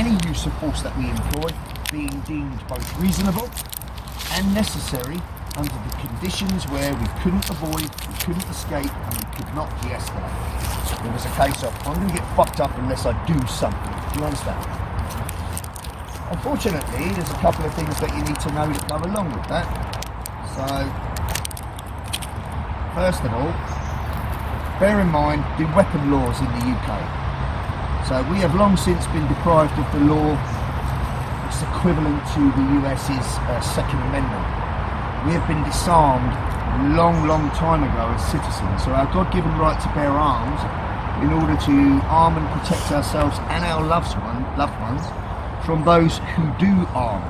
any use of force that we employ being deemed both reasonable and necessary under the conditions where we couldn't avoid, we couldn't escape, and we could not de-escalate. It was a case of, I'm going to get fucked up unless I do something. Do you understand? Unfortunately, there's a couple of things that you need to know that go along with that. So, first of all, bear in mind the weapon laws in the UK. So we have long since been deprived of the law which is equivalent to the US's Second Amendment. We have been disarmed long time ago as citizens. So our God-given right to bear arms in order to arm and protect ourselves and our loved ones from those who do arm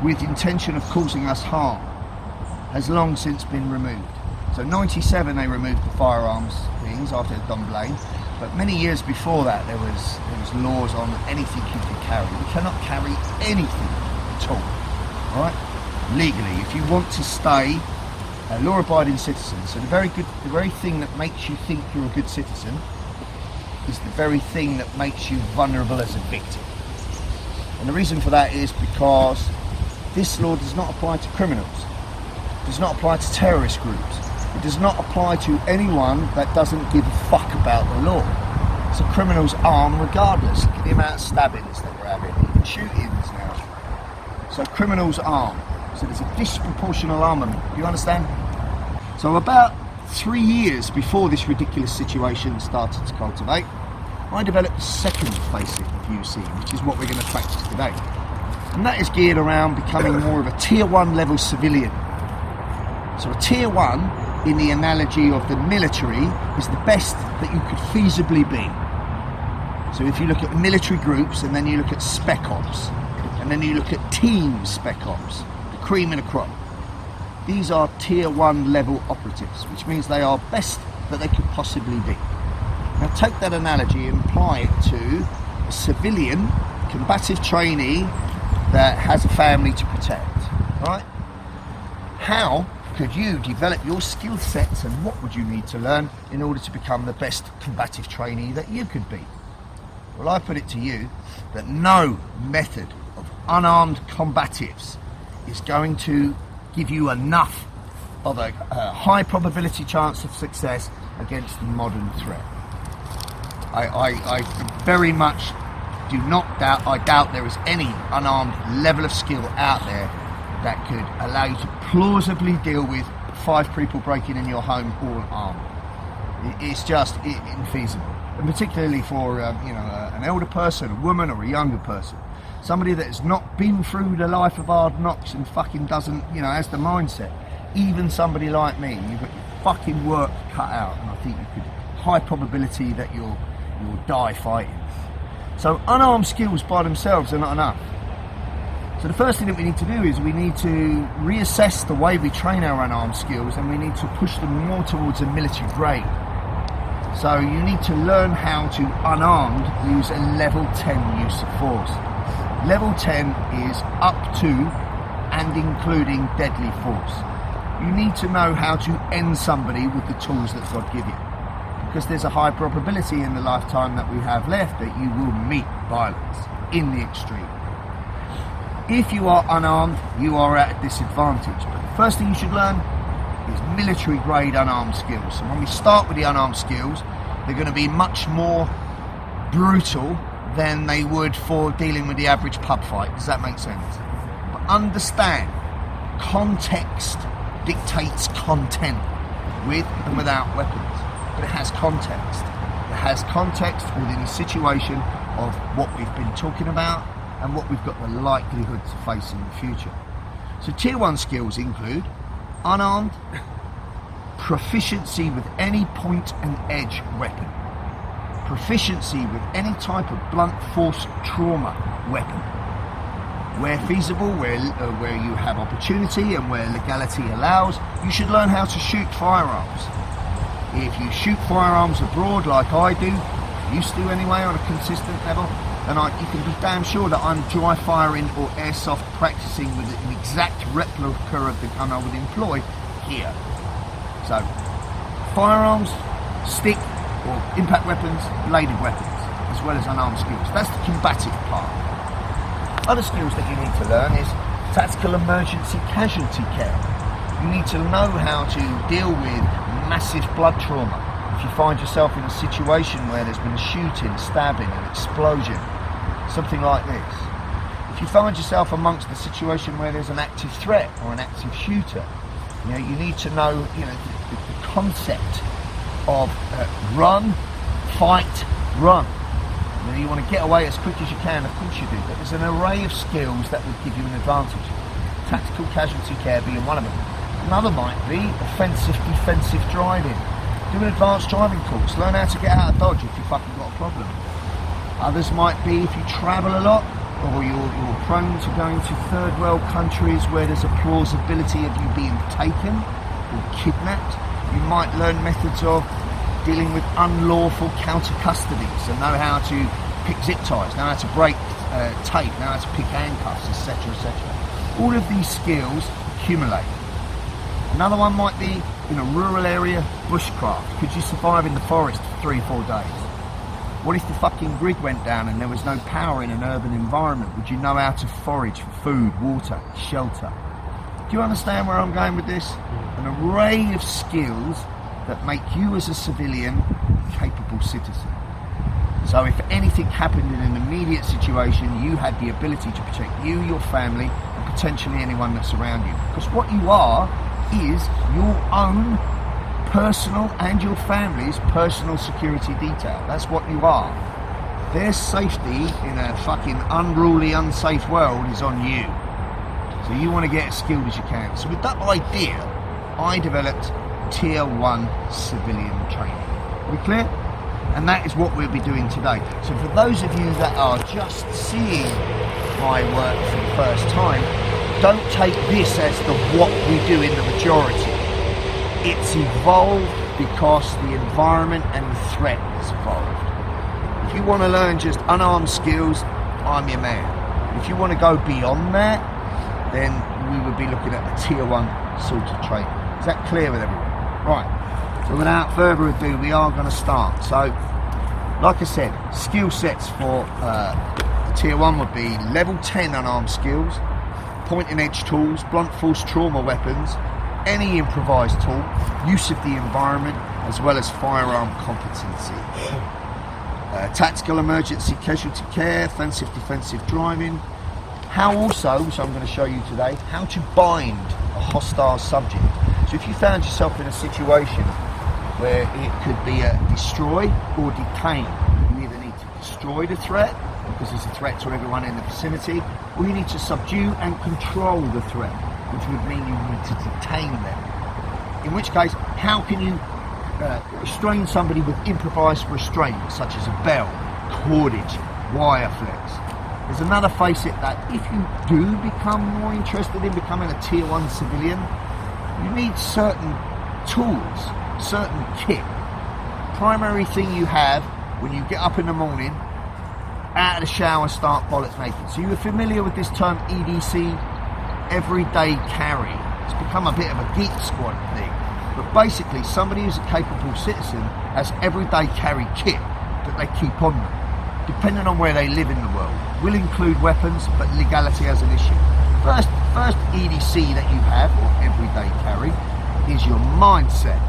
with intention of causing us harm has long since been removed. So 97 they removed the firearms things after Don Blaine. But many years before that, there was laws on anything you could carry. You cannot carry anything at all, all right? Legally, if you want to stay a law-abiding citizen. So the very thing that makes you think you're a good citizen is the very thing that makes you vulnerable as a victim. And the reason for that is because this law does not apply to criminals. It does not apply to terrorist groups. It does not apply to anyone that doesn't give a fuck about the law. So criminals arm regardless. Look at the amount of stabbings that we're having, even shootings now. So criminals arm. So there's a disproportional armament. Do you understand? So about 3 years before this ridiculous situation started to cultivate, I developed the second facet of UC, which is what we're going to practice today. And that is geared around becoming more of a tier 1 level civilian. So a tier 1, in the analogy of the military, is the best that you could feasibly be. So if you look at military groups, and then you look at spec ops, and then you look at team spec ops, the cream of the crop, these are tier 1 level operatives, which means they are best that they could possibly be. Now take that analogy and apply it to a civilian combative trainee that has a family to protect, right? How could you develop your skill sets, and what would you need to learn in order to become the best combative trainee that you could be? Well, I put it to you that no method of unarmed combatives is going to give you enough of a high probability chance of success against the modern threat. I very much do not doubt, I doubt there is any unarmed level of skill out there that could allow you to plausibly deal with 5 people breaking in your home all armed. It's just infeasible, and particularly for an elder person, a woman, or a younger person, somebody that has not been through the life of hard knocks and fucking doesn't, has the mindset. Even somebody like me, you've got your fucking work cut out, and I think you could high probability that you'll die fighting. So unarmed skills by themselves are not enough. So the first thing that we need to do is we need to reassess the way we train our unarmed skills, and we need to push them more towards a military grade. So you need to learn how to, unarmed, use a level 10 use of force. Level 10 is up to and including deadly force. You need to know how to end somebody with the tools that God give you, because there's a high probability in the lifetime that we have left that you will meet violence in the extreme. If you are unarmed, you are at a disadvantage. But the first thing you should learn is military grade unarmed skills. So when we start with the unarmed skills, they're going to be much more brutal than they would for dealing with the average pub fight. Does that make sense? But understand, context dictates content with and without weapons. But it has context. It has context within the situation of what we've been talking about and what we've got the likelihood to face in the future. So tier 1 skills include unarmed, proficiency with any point and edge weapon, proficiency with any type of blunt force trauma weapon. Where feasible, where you have opportunity and where legality allows, you should learn how to shoot firearms. If you shoot firearms abroad like I do, used to anyway, on a consistent level, then you can be damn sure that I'm dry firing or airsoft practicing with an exact replica of the gun I would employ here. So, firearms, stick or impact weapons, bladed weapons. as well as unarmed skills. That's the combative part. Other skills that you need to learn is tactical emergency casualty care. You need to know how to deal with massive blood trauma. If you find yourself in a situation where there's been a shooting, stabbing, an explosion, something like this. If you find yourself amongst a situation where there's an active threat or an active shooter, you need to know, the concept of run, fight, run. You want to get away as quick as you can, of course you do, but there's an array of skills that would give you an advantage. Tactical casualty care being one of them. Another might be offensive, defensive driving. Do an advanced driving course, learn how to get out of dodge if you fucking got a problem. Others might be if you travel a lot, or you're prone to going to third world countries where there's a plausibility of you being taken or kidnapped. You might learn methods of dealing with unlawful counter custody, so know how to pick zip ties, know how to break tape, know how to pick handcuffs, etc, etc. All of these skills accumulate. Another one might be in a rural area, bushcraft. Could you survive in the forest for 3 or 4 days? What if the fucking grid went down and there was no power in an urban environment? Would you know how to forage for food, water, shelter? Do you understand where I'm going with this? An array of skills that make you as a civilian a capable citizen. So if anything happened in an immediate situation, you had the ability to protect you, your family, and potentially anyone that's around you. Because what you are is your own personal and your family's personal security detail. That's what you are. Their safety in a fucking unruly, unsafe world is on you. So you want to get as skilled as you can. So with that idea, I developed Tier 1 civilian training. Are we clear? And that is what we'll be doing today. So for those of you that are just seeing my work for the first time, don't take this as the what we do in the majority. It's evolved because the environment and the threat has evolved. If you want to learn just unarmed skills, I'm your man. If you want to go beyond that, then we would be looking at a Tier 1 sort of training. Is that clear with everyone? Right, so without further ado, we are going to start. So, like I said, skill sets for Tier 1 would be level 10 unarmed skills, point and edge tools, blunt force trauma weapons, any improvised tool, use of the environment, as well as firearm competency. Tactical emergency casualty care, offensive defensive driving. How also, which I'm going to show you today, how to bind a hostile subject. So if you found yourself in a situation where it could be a destroy or detain, you either need to destroy the threat because it's a threat to everyone in the vicinity, or you need to subdue and control the threat, which would mean you need to detain them. In which case, how can you restrain somebody with improvised restraint, such as a bell, cordage, wire flex? There's another facet that if you do become more interested in becoming a Tier 1 civilian, you need certain tools, certain kit. Primary thing you have when you get up in the morning, out of the shower, start bollocks naked. So you're familiar with this term EDC, everyday carry. It's become a bit of a geek squad thing. But basically, somebody who's a capable citizen has everyday carry kit that they keep on them, depending on where they live in the world. Will include weapons, but legality has an issue. First EDC that you have, or everyday carry, is your mindset.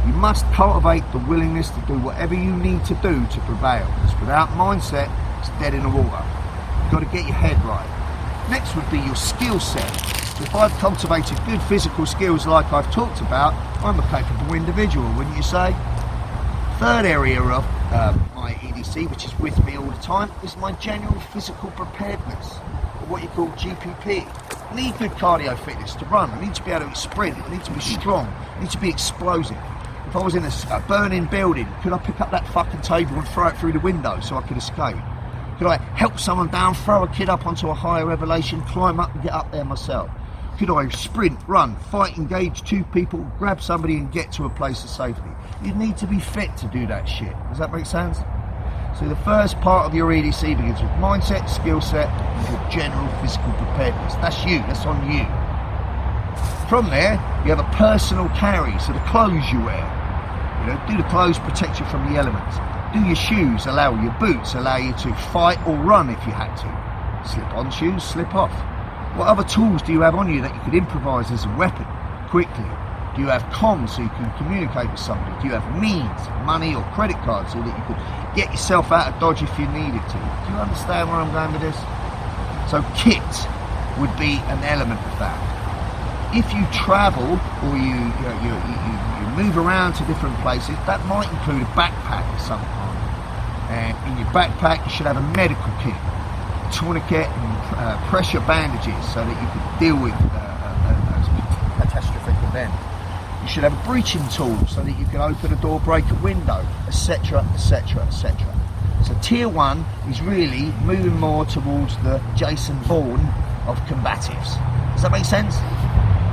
You must cultivate the willingness to do whatever you need to do to prevail. Because without mindset, it's dead in the water. You've got to get your head right. Next would be your skill set. If I've cultivated good physical skills like I've talked about, I'm a capable individual, wouldn't you say? Third area of my EDC, which is with me all the time, is my general physical preparedness, or what you call GPP. I need good cardio fitness to run. I need to be able to sprint. I need to be strong. I need to be explosive. If I was in a burning building, could I pick up that fucking table and throw it through the window so I could escape? Could I help someone down, throw a kid up onto a higher elevation, climb up and get up there myself? Could I sprint, run, fight, engage 2 people, grab somebody and get to a place of safety? You need to be fit to do that shit. Does that make sense? So the first part of your EDC begins with mindset, skill set, and your general physical preparedness. That's you, that's on you. From there, you have a personal carry, so the clothes you wear. Do the clothes protect you from the elements? Do your shoes allow, your boots allow you to fight or run if you had to? Slip on shoes, slip off. What other tools do you have on you that you could improvise as a weapon quickly? Do you have comms so you can communicate with somebody? Do you have means, money or credit cards so that you could get yourself out of Dodge if you needed to? Do you understand where I'm going with this? So kit would be an element of that. If you travel or you move around to different places, that might include a backpack of some kind. And in your backpack you should have a medical kit, a tourniquet and pressure bandages so that you could deal with a catastrophic event. You should have a breaching tool so that you can open a door, break a window, etc, etc, etc. So tier 1 is really moving more towards the Jason Bourne of combatives. Does that make sense?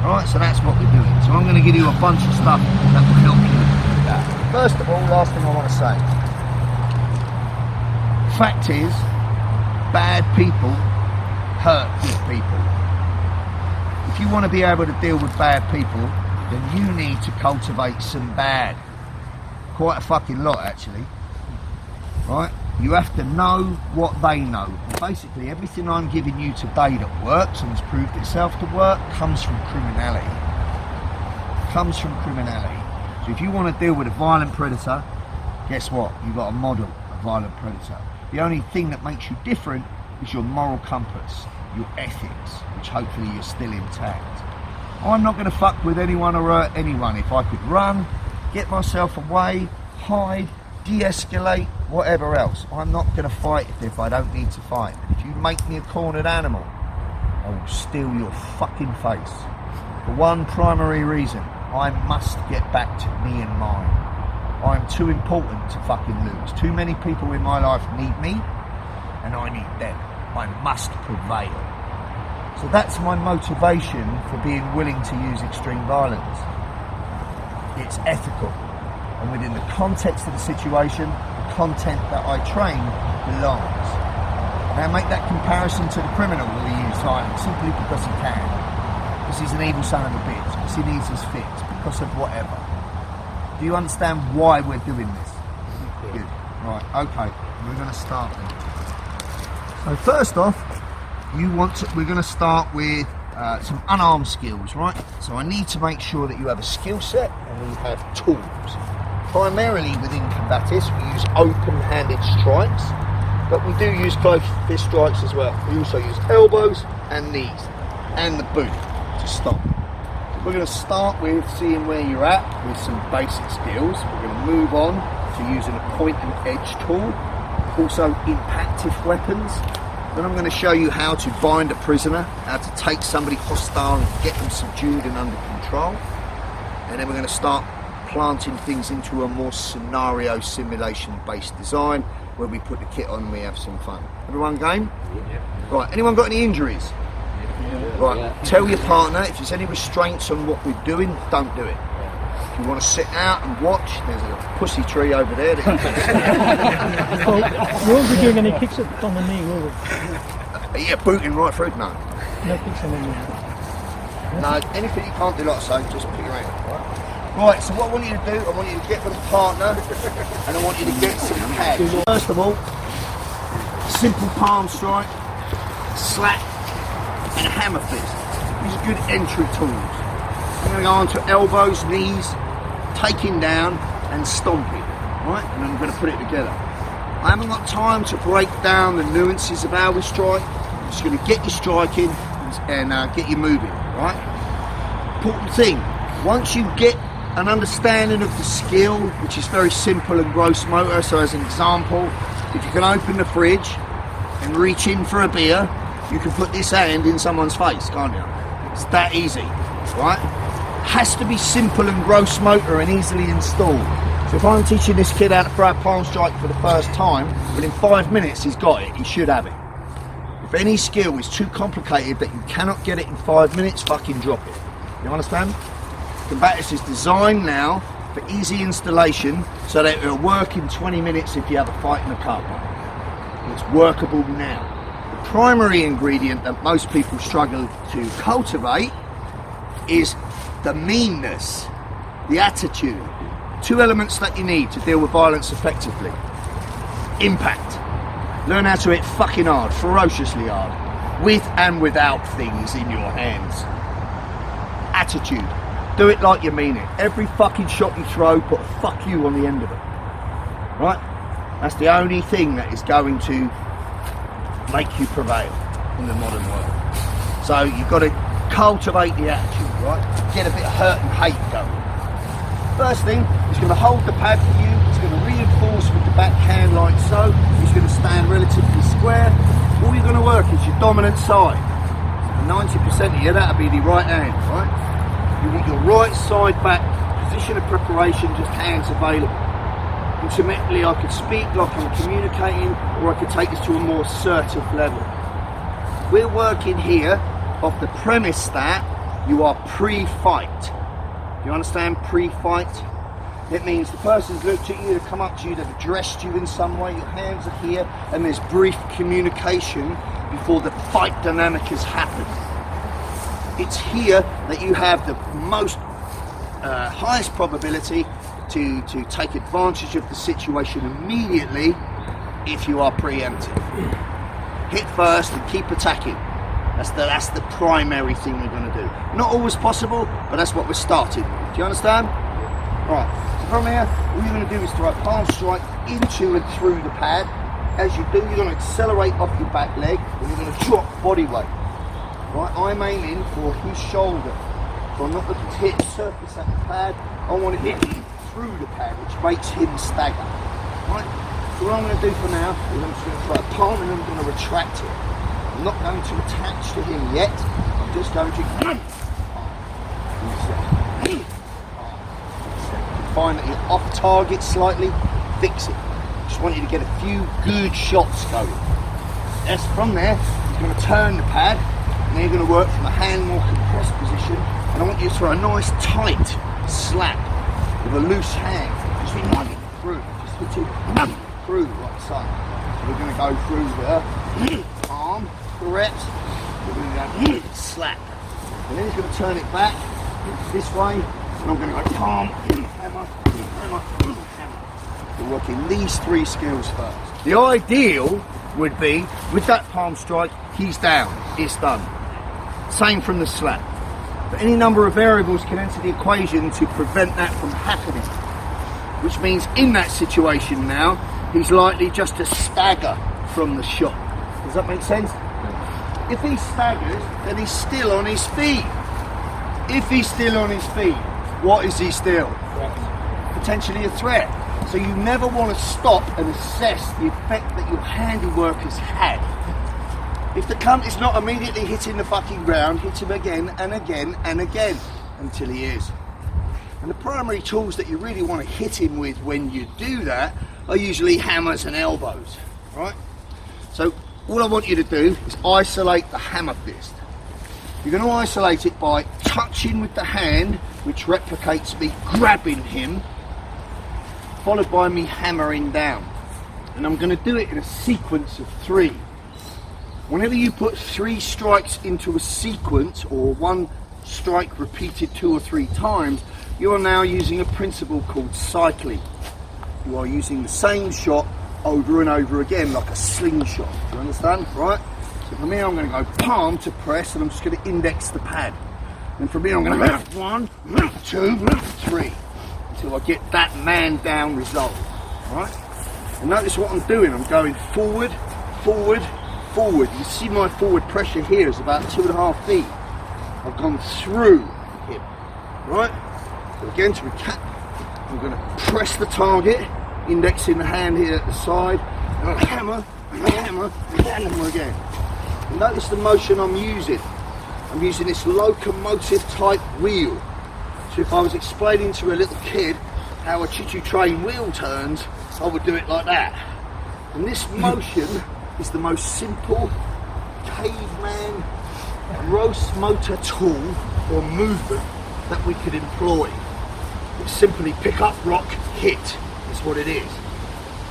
Alright, so that's what we're doing. So I'm going to give you a bunch of stuff that will help you with that. First of all, last thing I want to say. Fact is, bad people hurt good people. If you want to be able to deal with bad people, then you need to cultivate some bad. Quite a fucking lot, actually. Right? You have to know what they know. And basically, everything I'm giving you today that works and has proved itself to work comes from criminality. Comes from criminality. So if you want to deal with a violent predator, guess what? You've got a model of violent predator. The only thing that makes you different is your moral compass, your ethics, which hopefully you're still intact. I'm not going to fuck with anyone or hurt anyone. If I could run, get myself away, hide, de-escalate, whatever else, I'm not going to fight if I don't need to fight. And if you make me a cornered animal, I will steal your fucking face. For one primary reason, I must get back to me and mine. I'm too important to fucking lose. Too many people in my life need me, and I need them. I must prevail. So that's my motivation for being willing to use extreme violence. It's ethical, and within the context of the situation, the content that I train belongs. Now make that comparison to the criminal who uses violence simply because he can. Because he's an evil son of a bitch, because he needs his fix, because of whatever. Do you understand why we're doing this? Good. Right, okay, we're going to start then. So first off, we're going to start with some unarmed skills, right? So I need to make sure that you have a skill set and we have tools. Primarily within combatives, we use open-handed strikes, but we do use closed fist strikes as well. We also use elbows and knees and the boot to stop. So we're going to start with seeing where you're at with some basic skills. We're going to move on to using a point and edge tool, also impactive weapons. Then I'm going to show you how to bind a prisoner, how to take somebody hostile and get them subdued and under control. And then we're going to start planting things into a more scenario simulation based design where we put the kit on and we have some fun. Everyone game? Yeah. Right, anyone got any injuries? Yeah. Right, yeah. Tell your partner if there's any restraints on what we're doing, don't do it. If you want to sit out and watch, there's a pussy tree over there. We won't be doing any kicks on the knee, will we? Yeah, booting right through. No. No kicks on the knee. No, anything you can't do like so, just put your hand up. Right, so what I want you to do, I want you to get with a partner and I want you to get some pads. First of all, simple palm strike, slap and a hammer fist. These are good entry tools. I'm going to go on to elbows, knees, taking down and stomping, right? And then I'm going to put it together. I haven't got time to break down the nuances of how we strike. I'm just going to get you striking and get you moving, right? Important thing, once you get an understanding of the skill, which is very simple and gross motor, so as an example, if you can open the fridge and reach in for a beer, you can put this hand in someone's face, can't you? It's that easy, right? Has to be simple and gross motor and easily installed. So if I'm teaching this kid how to throw a palm strike for the first time, within 5 minutes he's got it, he should have it. If any skill is too complicated that you cannot get it in 5 minutes, fucking drop it. You understand? Combatives is designed now for easy installation so that it'll work in 20 minutes if you have a fight in the car park. It's workable now. The primary ingredient that most people struggle to cultivate is the meanness, the attitude. Two elements that you need to deal with violence effectively. impact. Learn how to hit fucking hard, ferociously hard, with and without things in your hands. Attitude. Do it like you mean it. Every fucking shot you throw, put a fuck you on the end of it. Right? That's the only thing that is going to make you prevail in the modern world. So you've got to cultivate the attitude, right? Get a bit of hurt and hate going. First thing, he's going to hold the pad for you. He's going to reinforce with the backhand like so. He's going to stand relatively square. All you're going to work is your dominant side. 90% here, that'll be the right hand, right? You want your right side back, position of preparation, just hands available. Ultimately, I could speak like I'm communicating, or I could take this to a more assertive level. We're working here off the premise that you are pre-fight. You understand pre-fight? It means the person's looked at you, they've come up to you, they've addressed you in some way, your hands are here, and there's brief communication before the fight dynamic has happened. It's here that you have the most highest probability to take advantage of the situation immediately if you are preemptive. Hit first and keep attacking. That's the primary thing we're going to do. Not always possible, but that's what we're starting with. Do you understand? Right, so from here, all you're going to do is throw a palm strike into and through the pad. As you do, you're going to accelerate off your back leg, and you're going to drop body weight. Right, I'm aiming for his shoulder. So I'm not looking to hit the surface at the pad, I want to hit him through the pad, which makes him stagger. Right, so what I'm going to do for now is I'm just going to throw a palm and I'm going to retract it. I'm not going to attach to him yet, I'm just going to find that you're off target slightly, fix it. Just want you to get a few good shots going. Yes, from there, you're going to turn the pad, and then you're going to work from a hand more compressed position, and I want you to throw a nice tight slap with a loose hand. Just run it through, just hit it through the right side. So we're going to go through the arm, correct, we're going to go slap. And then he's going to turn it back this way, and I'm going to go palm, hammer, hammer, hammer. We're working these three skills first. The ideal would be, with that palm strike, he's down, it's done. Same from the slap. But any number of variables can enter the equation to prevent that from happening. Which means in that situation now, he's likely just to stagger from the shot. Does that make sense? If he staggers, then he's still on his feet. If he's still on his feet, what is he still? Potentially a threat. So you never want to stop and assess the effect that your handiwork has had. If the cunt is not immediately hitting the fucking ground, hit him again and again and again until he is. And the primary tools that you really want to hit him with when you do that are usually hammers and elbows, right? So all I want you to do is isolate the hammer fist. You're going to isolate it by touching with the hand, which replicates me grabbing him, followed by me hammering down. And I'm going to do it in a sequence of 3. Whenever you put 3 strikes into a sequence, or one strike repeated 2 or 3 times, you are now using a principle called cycling. You are using the same shot over and over again, like a slingshot. Do you understand? Right? So from here I'm going to go palm to press, and I'm just going to index the pad. And from here I'm going to go 1, 2, 3, until I get that man down result. Right? And notice what I'm doing. I'm going forward, forward, forward. You see my forward pressure here is about 2.5 feet. I've gone through him. Right? So again, to recap, I'm going to press the target, indexing the hand here at the side, and I'll hammer, hammer, hammer again. And notice the motion I'm using. I'm using this locomotive type wheel. So if I was explaining to a little kid how a choo-choo train wheel turns, I would do it like that. And this motion is the most simple caveman gross motor tool or movement that we could employ. It's simply pick up, rock, hit is what it is.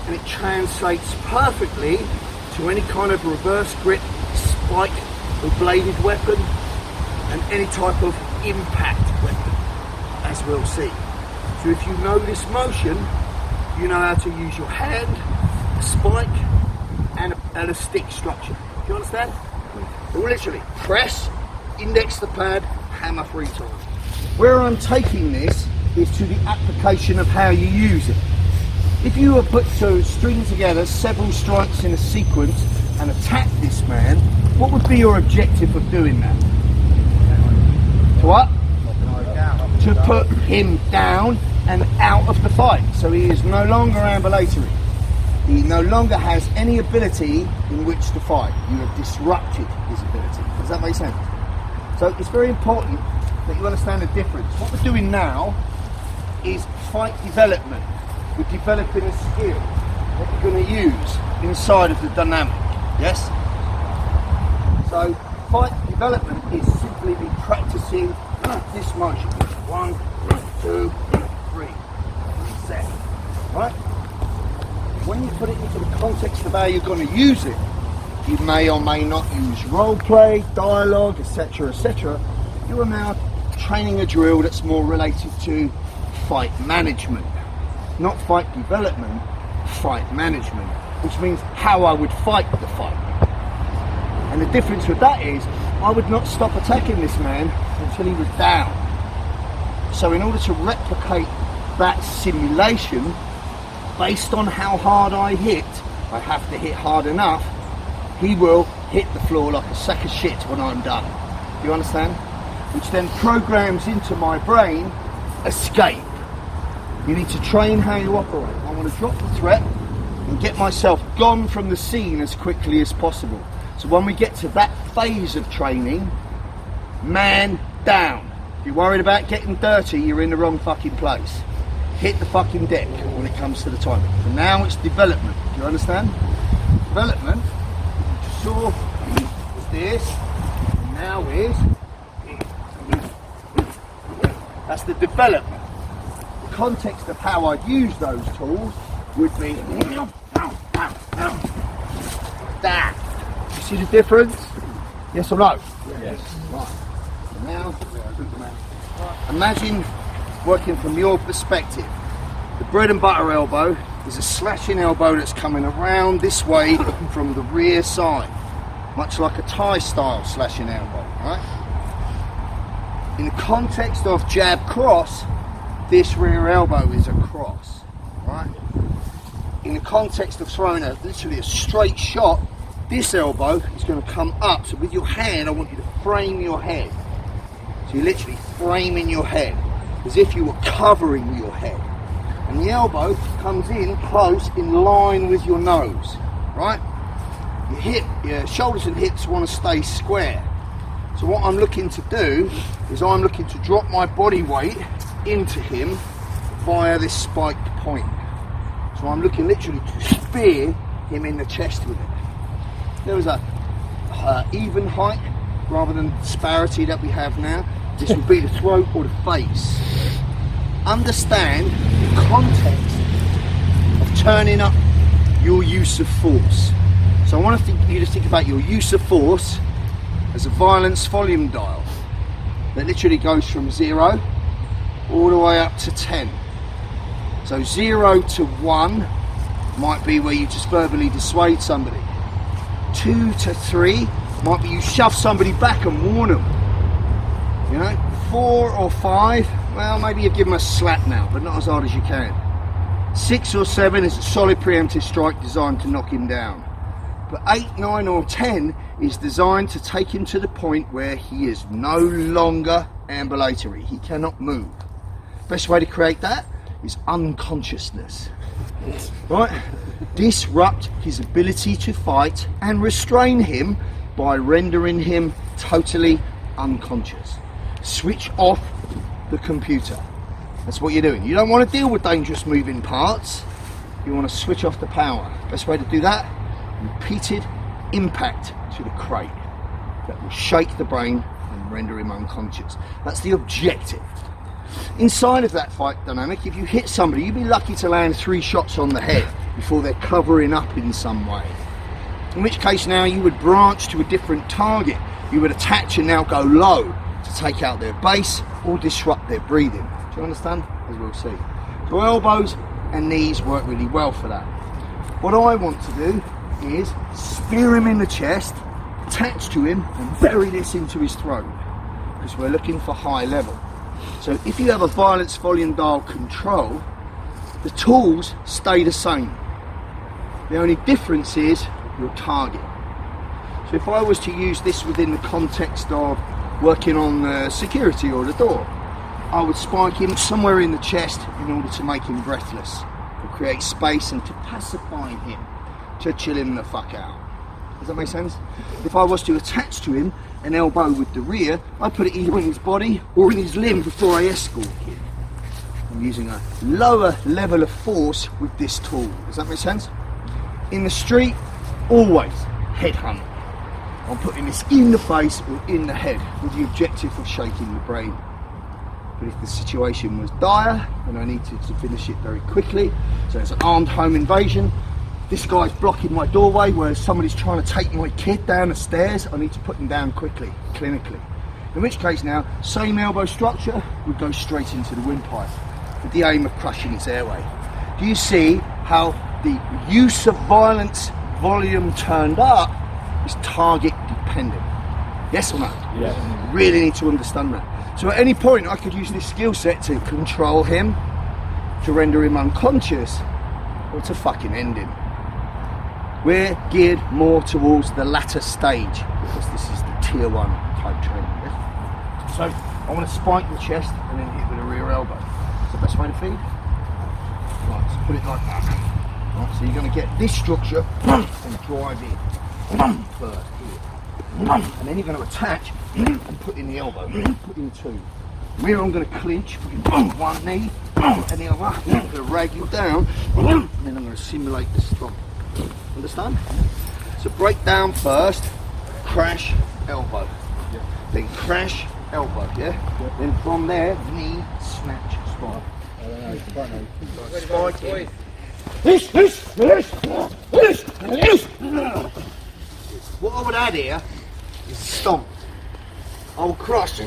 And it translates perfectly to any kind of reverse grip, spike or bladed weapon, and any type of impact weapon, as we'll see. So if you know this motion, you know how to use your hand a spike and a stick structure. Do you understand? We'll literally press, index the pad, hammer 3 times. Where I'm taking this is to the application of how you use it. If you were put to string together several strikes in a sequence and attack this man, what would be your objective of doing that? To what? To put him down and out of the fight. So he is no longer ambulatory. He no longer has any ability in which to fight. You have disrupted his ability. Does that make sense? So it's very important that you understand the difference. What we're doing now is fight development. We're developing a skill that we're going to use inside of the dynamic. Yes? So fight development is simply be practicing this motion. 1, 2, 3. Set. Right? When you put it into the context of how you're going to use it, you may or may not use role play, dialogue, etc., etc. You are now training a drill that's more related to fight management, not fight development, fight management, which means how I would fight the fight. And the difference with that is I would not stop attacking this man until he was down. So in order to replicate that simulation, based on how hard I hit, I have to hit hard enough, he will hit the floor like a sack of shit when I'm done. Do you understand? Which then programs into my brain, escape. You need to train how you operate. I want to drop the threat and get myself gone from the scene as quickly as possible. So when we get to that phase of training, man down. If you're worried about getting dirty, you're in the wrong fucking place. Hit the fucking deck when it comes to the timing. And now it's development. Do you understand? Development, you saw is this, and now is that's the development. The context of how I'd use those tools would be that. You see the difference? Yes or no? Yes. Right. So now, imagine working from your perspective. The bread and butter elbow is a slashing elbow that's coming around this way from the rear side, much like a Thai style slashing elbow, right? In the context of jab cross, this rear elbow is a cross, right? In the context of throwing literally a straight shot, this elbow is going to come up. So with your hand, I want you to frame your head. So you're literally framing your head as if you were covering your head. And the elbow comes in close in line with your nose, right? Your shoulders and hips want to stay square. So what I'm looking to do is I'm looking to drop my body weight into him via this spiked point. So I'm looking literally to spear him in the chest with it. There was a even height rather than disparity that we have now. This would be the throat or the face. Understand the context of turning up your use of force. So I want you to think about your use of force as a violence volume dial that literally goes from 0 all the way up to 10. So 0 to 1 might be where you just verbally dissuade somebody. 2 to 3 might be you shove somebody back and warn them. You know, 4 or 5, well, maybe you give them a slap now, but not as hard as you can. 6 or 7 is a solid preemptive strike designed to knock him down. But 8, 9 or 10 is designed to take him to the point where he is no longer ambulatory. He cannot move. Best way to create that is unconsciousness. Right? Disrupt his ability to fight and restrain him by rendering him totally unconscious. Switch off the computer. That's what you're doing. You don't want to deal with dangerous moving parts. You want to switch off the power. Best way to do that, repeated impact to the crate that will shake the brain and render him unconscious. That's the objective. Inside of that fight dynamic, if you hit somebody, you'd be lucky to land 3 shots on the head before they're covering up in some way. In which case now you would branch to a different target. You would attach and now go low to take out their base or disrupt their breathing. Do you understand? As we'll see. So elbows and knees work really well for that. What I want to do is spear him in the chest, attach to him and bury this into his throat, because we're looking for high level. So if you have a violence volume dial control, the tools stay the same. The only difference is your target. So if I was to use this within the context of working on the security or the door, I would spike him somewhere in the chest in order to make him breathless, to create space and to pacify him, to chill him the fuck out. Does that make sense? If I was to attach to him an elbow with the rear, I'd put it either in his body or in his limb before I escort him. I'm using a lower level of force with this tool. Does that make sense? In the street, always headhunt. I'm putting this in the face or in the head with the objective of shaking the brain. But if the situation was dire and I needed to finish it very quickly, so it's an armed home invasion, this guy's blocking my doorway where somebody's trying to take my kid down the stairs, I need to put him down quickly, clinically. In which case now, same elbow structure would go straight into the windpipe with the aim of crushing its airway. Do you see how the use of violence volume turned up is target dependent? Yes or no? Yeah. You really need to understand that. So at any point I could use this skill set to control him, to render him unconscious, or to fucking end him. We're geared more towards the latter stage because this is the tier 1 type training. Yes? So I want to spike the chest and then hit with a rear elbow. That's the best way to feed. Right, so put it like that. Right, so you're going to get this structure and drive in first here. And then you're going to attach and put in the elbow, put in two. Here I'm going to clinch, one knee and the other. I'm going to rag you down and then I'm going to simulate the stomp. Understand? So break down first, crash, elbow. Yeah. Then crash, elbow, yeah? Then from there, knee, snatch, spike. Spike in. What I would add here is a stomp. I will crush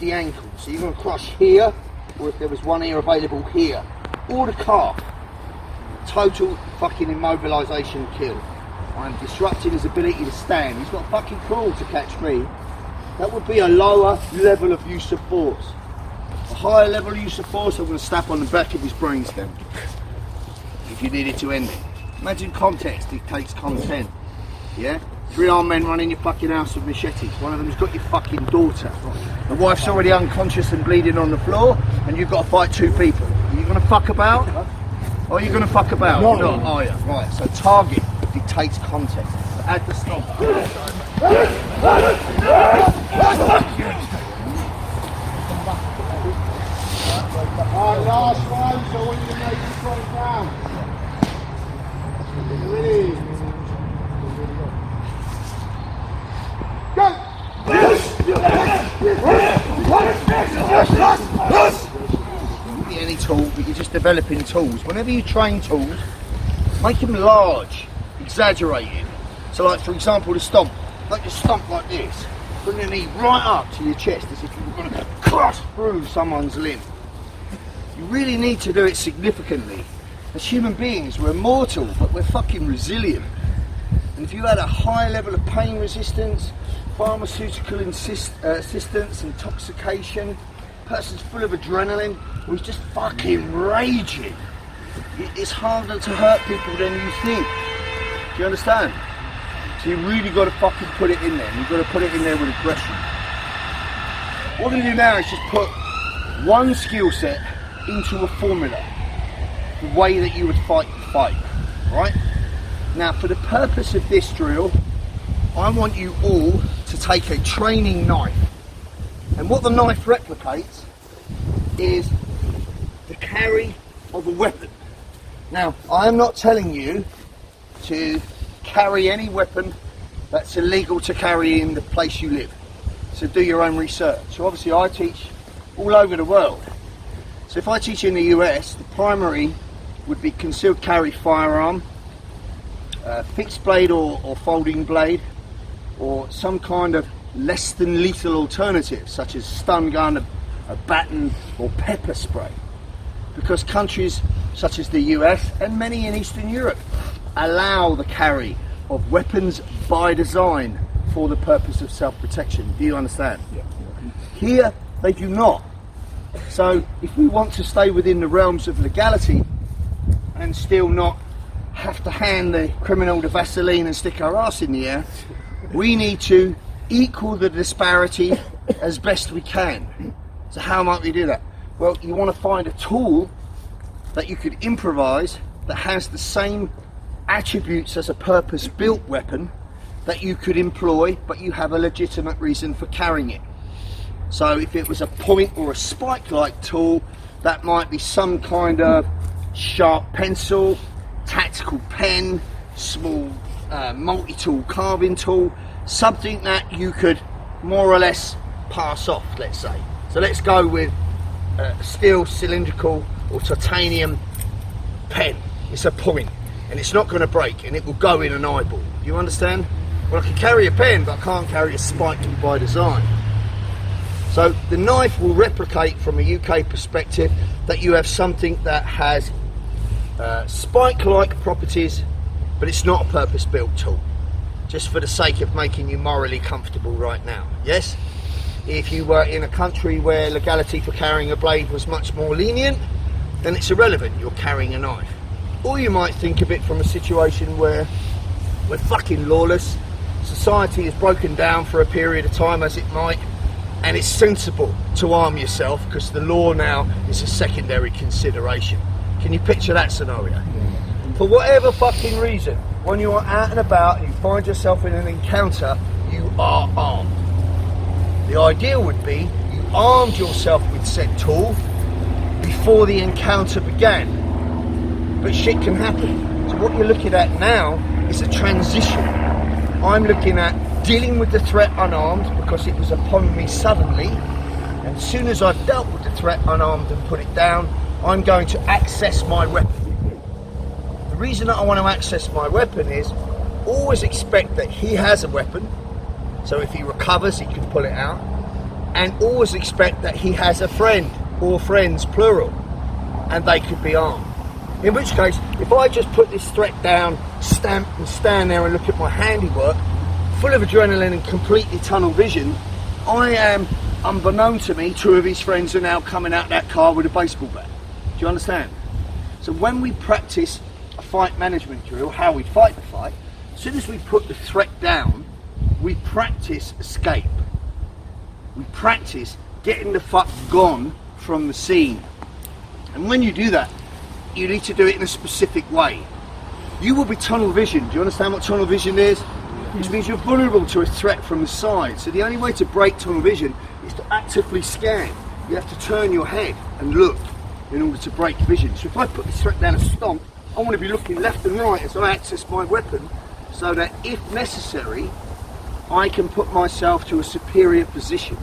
the ankle. So you're going to crush here, or if there was one here available here, or the calf. Total fucking immobilisation kill. I'm disrupting his ability to stand. He's got fucking crawl to catch me. That would be a lower level of use of force. A higher level of use of force, I'm going to snap on the back of his brainstem. If you needed to end it. Imagine context dictates content. Yeah? 3 armed men running your fucking house with machetes. One of them's got your fucking daughter. The wife's already unconscious and bleeding on the floor, and you've got to fight 2 people. Are you going to fuck about? Or are you going to fuck about? No. No, are you? Right, so target dictates context. So add the stomp. Alright, last one, so I want you to make it drop down. Ready? Go! Any tool, but you're just developing tools. Whenever you train tools, make them large, exaggerated. So like for example the stomp, like just stomp like this, bring your knee right up to your chest as if you were going to crush through someone's limb. You really need to do it significantly. As human beings, we're mortal, but we're fucking resilient. And if you had a high level of pain resistance, pharmaceutical assistance, intoxication, person's full of adrenaline, or he's just fucking raging, it's harder to hurt people than you think. Do you understand? So you really got to fucking put it in there. You've got to put it in there with aggression. What we're going to do now is just put one skill set into a formula, the way that you would fight the fight, right? Now for the purpose of this drill, I want you all to take a training knife, and what the knife replicates is the carry of a weapon. Now I am not telling you to carry any weapon that's illegal to carry in the place you live, so do your own research. So obviously I teach all over the world, so if I teach in the US, the primary would be concealed carry firearm, fixed blade or folding blade, or some kind of less than lethal alternative such as stun gun, a baton or pepper spray, because countries such as the US and many in Eastern Europe allow the carry of weapons by design for the purpose of self-protection. Do you understand? Yeah. Here, they do not. So if we want to stay within the realms of legality and still not have to hand the criminal the Vaseline and stick our ass in the air, we need to equal the disparity as best we can. So how might we do that? Well, you want to find a tool that you could improvise that has the same attributes as a purpose-built weapon that you could employ, but you have a legitimate reason for carrying it. So if it was a point or a spike-like tool, that might be some kind of sharp pencil, tactical pen, small multi-tool carving tool, something that you could more or less pass off, let's say. So let's go with a steel cylindrical or titanium pen. It's a point and it's not going to break and it will go in an eyeball. Do you understand? Well, I can carry a pen, but I can't carry a spike by design. So the knife will replicate from a UK perspective that you have something that has spike-like properties, but it's not a purpose-built tool, just for the sake of making you morally comfortable right now. Yes? If you were in a country where legality for carrying a blade was much more lenient, then it's irrelevant, you're carrying a knife. Or you might think of it from a situation where we're fucking lawless, society is broken down for a period of time as it might, and it's sensible to arm yourself because the law now is a secondary consideration. Can you picture that scenario? For whatever fucking reason, when you are out and about and you find yourself in an encounter, you are armed. The ideal would be you armed yourself with said tool before the encounter began. But shit can happen. So what you're looking at now is a transition. I'm looking at dealing with the threat unarmed because it was upon me suddenly, and as soon as I've dealt with the threat unarmed and put it down, I'm going to access my weapon. The reason that I want to access my weapon is always expect that he has a weapon, so if he recovers he can pull it out, and always expect that he has a friend or friends plural and they could be armed. In which case, if I just put this threat down, stamp and stand there and look at my handiwork, full of adrenaline and completely tunnel vision, I am, unbeknown to me, two of his friends are now coming out that car with a baseball bat. Do you understand? So when we practice a fight management drill, how we fight the fight, as soon as we put the threat down, we practice escape. We practice getting the fuck gone from the scene. And when you do that, you need to do it in a specific way. You will be tunnel vision. Do you understand what tunnel vision is? Which means you're vulnerable to a threat from the side. So the only way to break tunnel vision is to actively scan. You have to turn your head and look in order to break vision. So if I put this threat down and stomp, I want to be looking left and right as I access my weapon, so that if necessary, I can put myself to a superior position.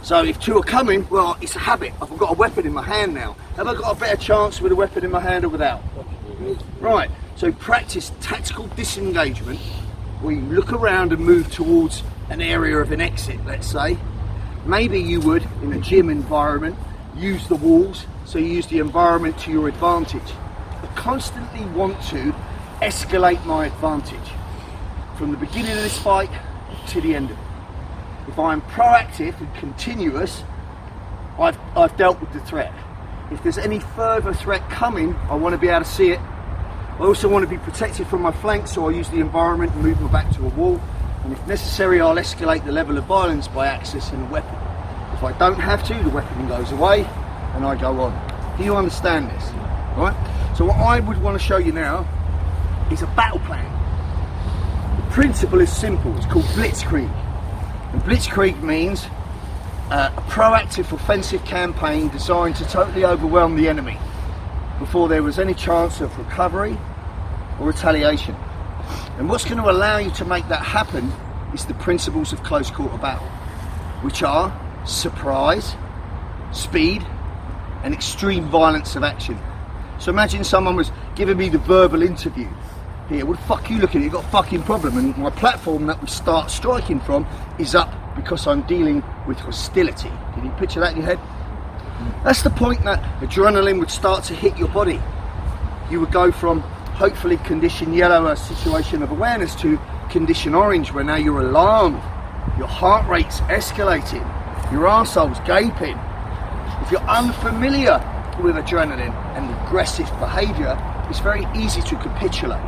So if two are coming, well, it's a habit. I've got a weapon in my hand now. Have I got a better chance with a weapon in my hand or without? Right, so practice tactical disengagement, where you look around and move towards an area of an exit, let's say. Maybe you would, in a gym environment, use the walls, so you use the environment to your advantage. I constantly want to escalate my advantage from the beginning of this fight to the end of it. If I'm proactive and continuous, I've dealt with the threat. If there's any further threat coming, I want to be able to see it. I also want to be protected from my flanks, so I use the environment and move my back to a wall. And if necessary, I'll escalate the level of violence by accessing a weapon. If I don't have to, the weapon goes away and I go on. Do you understand this? Right? So what I would want to show you now is a battle plan. The principle is simple. It's called blitzkrieg. And blitzkrieg means a proactive offensive campaign designed to totally overwhelm the enemy before there was any chance of recovery or retaliation. And what's going to allow you to make that happen is the principles of close quarter battle, which are surprise, speed, and extreme violence of action. So imagine someone was giving me the verbal interview here. What the fuck you looking at? You've got a fucking problem. And my platform that we start striking from is up because I'm dealing with hostility. Can you picture that in your head? That's the point that adrenaline would start to hit your body. You would go from hopefully condition yellow, a situation of awareness, to condition orange, where now you're alarmed, your heart rate's escalating, your arsehole's gaping. If you're unfamiliar with adrenaline and aggressive behaviour, it's very easy to capitulate.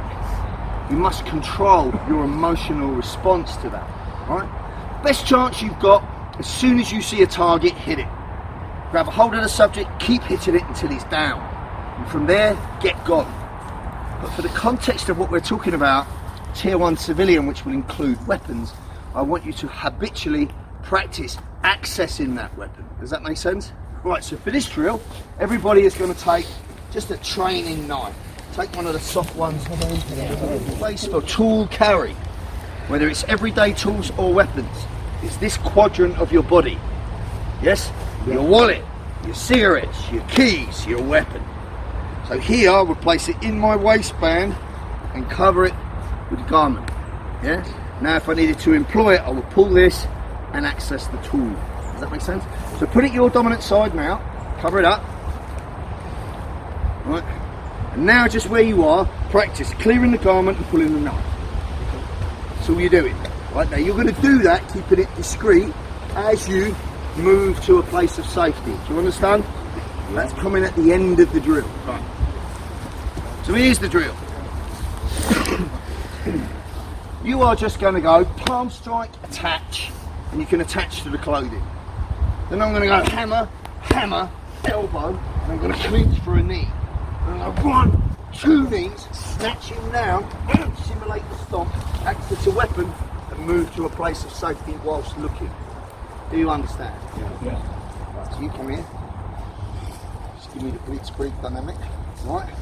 You must control your emotional response to that, right? Best chance you've got, as soon as you see a target, hit it. Grab a hold of the subject, keep hitting it until he's down. And from there, get gone. But for the context of what we're talking about, Tier 1 civilian, which will include weapons, I want you to habitually practice accessing that weapon. Does that make sense? Right, so for this drill, everybody is going to take just a training knife. Take one of the soft ones, place for tool carry, whether it's everyday tools or weapons. It's this quadrant of your body. Yes? Your wallet, your cigarettes, your keys, your weapon. So here I would place it in my waistband and cover it with a garment. Yeah? Now if I needed to employ it, I would pull this and access the tool. Does that make sense? So put it your dominant side now, cover it up. Right. And now just where you are, practice clearing the garment and pulling the knife. That's all you're doing. Right, now you're going to do that, keeping it discreet as you move to a place of safety. Do you understand? That's coming at the end of the drill. Right. So here's the drill. You are just going to go palm strike, attach, and you can attach to the clothing. Then I'm going to go hammer, hammer, elbow, and I'm going to clinch for a knee. And I go 1, 2 knees, snatch him down, simulate the stomp, access a weapon, and move to a place of safety whilst looking. Do you understand? Yeah. Right, so you come here. Just give me the blitzkrieg dynamic. Right.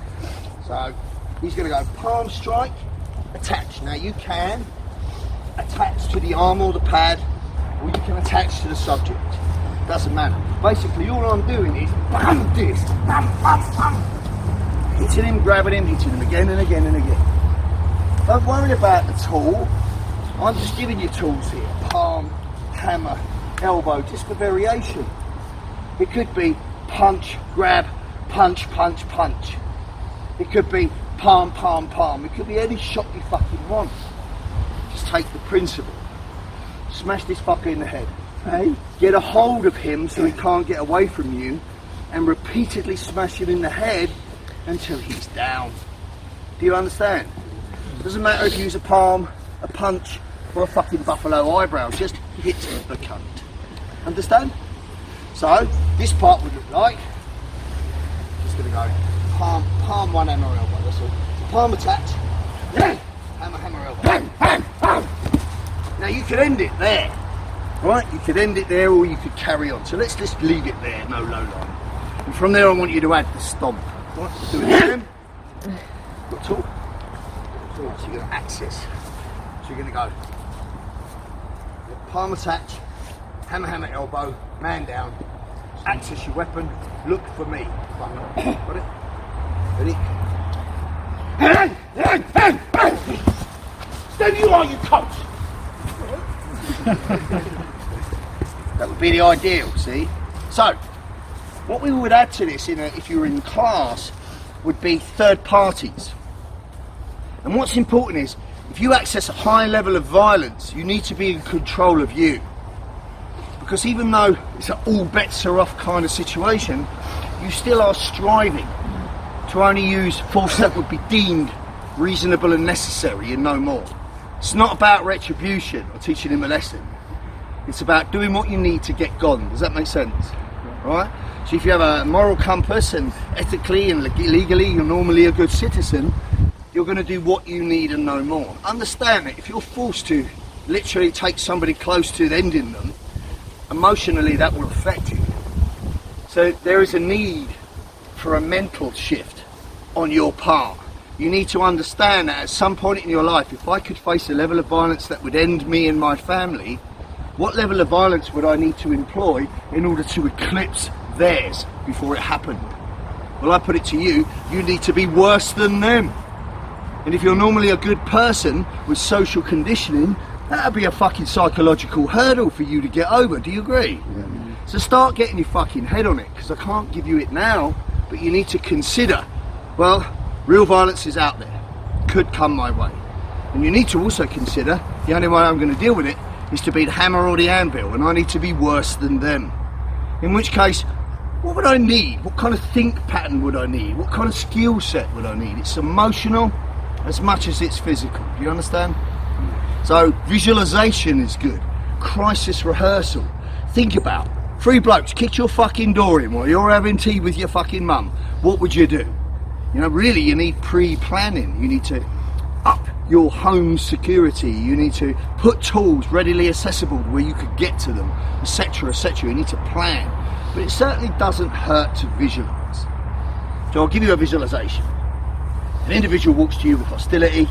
So he's going to go palm strike, attach. Now you can attach to the arm or the pad, or you can attach to the subject. Doesn't matter. Basically, all I'm doing is bam, this, bam, bam, bam. Hitting him, grabbing him, hitting him again and again and again. Don't worry about the tool. I'm just giving you tools here. Palm, hammer, elbow, just for variation. It could be punch, grab, punch, punch, punch. It could be palm, palm, palm. It could be any shot you fucking want. Just take the principle. Smash this fucker in the head. Hey? Get a hold of him so he can't get away from you, and repeatedly smash him in the head until he's down. Do you understand? It doesn't matter if you use a palm, a punch, or a fucking buffalo eyebrow. Just hit the cunt. Understand? So this part would look like, just gonna go palm, palm, one hammer, elbow. That's all. Palm attach. Hammer, hammer, elbow. Now you could end it there, right? You could end it there, or you could carry on. So let's just leave it there, no low line. And from there, I want you to add the stomp. Right, do it again. Got tool. So you're going to access. So you're going to go palm attach, hammer, hammer, elbow, man down, access your weapon, look for me. Got it? Ready? There you are, you coach! That would be the ideal, see? So, what we would add to this, if you were in class, would be third parties. And what's important is, if you access a high level of violence, you need to be in control of you. Because even though it's an all bets are off kind of situation, you still are striving to only use force that would be deemed reasonable and necessary and no more. It's not about retribution or teaching him a lesson. It's about doing what you need to get gone. Does that make sense? Right? So if you have a moral compass and ethically and legally you're normally a good citizen, you're going to do what you need and no more. Understand that if you're forced to literally take somebody close to ending them, emotionally that will affect you. So there is a need for a mental shift on your part. You need to understand that at some point in your life, if I could face a level of violence that would end me and my family, what level of violence would I need to employ in order to eclipse theirs before it happened? Well, I put it to you, you need to be worse than them. And if you're normally a good person with social conditioning, that'd be a fucking psychological hurdle for you to get over. Do you agree? Yeah. So start getting your fucking head on it, because I can't give you it now, but you need to consider, well, real violence is out there. could come my way. And you need to also consider the only way I'm going to deal with it is to be the hammer or the anvil, and I need to be worse than them. In which case, what would I need? What kind of think pattern would I need? What kind of skill set would I need? It's emotional as much as it's physical. Do you understand? So visualization is good. Crisis rehearsal. Think about 3 blokes kick your fucking door in while you're having tea with your fucking mum. What would you do? You know, really, you need pre-planning. You need to up your home security. You need to put tools readily accessible where you could get to them, etc., etc. You need to plan. But it certainly doesn't hurt to visualize. So I'll give you a visualization. An individual walks to you with hostility.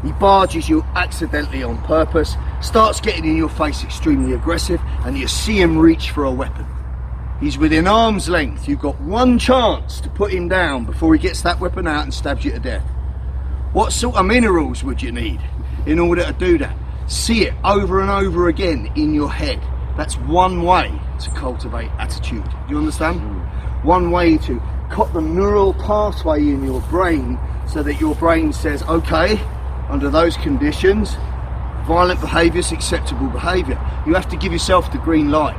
He barges you accidentally on purpose, starts getting in your face extremely aggressive, and you see him reach for a weapon. He's within arm's length. You've got one chance to put him down before he gets that weapon out and stabs you to death. What sort of minerals would you need in order to do that? See it over and over again in your head. That's one way to cultivate attitude. Do you understand? One way to cut the neural pathway in your brain so that your brain says, okay, under those conditions, violent behaviour is acceptable behaviour. You have to give yourself the green light.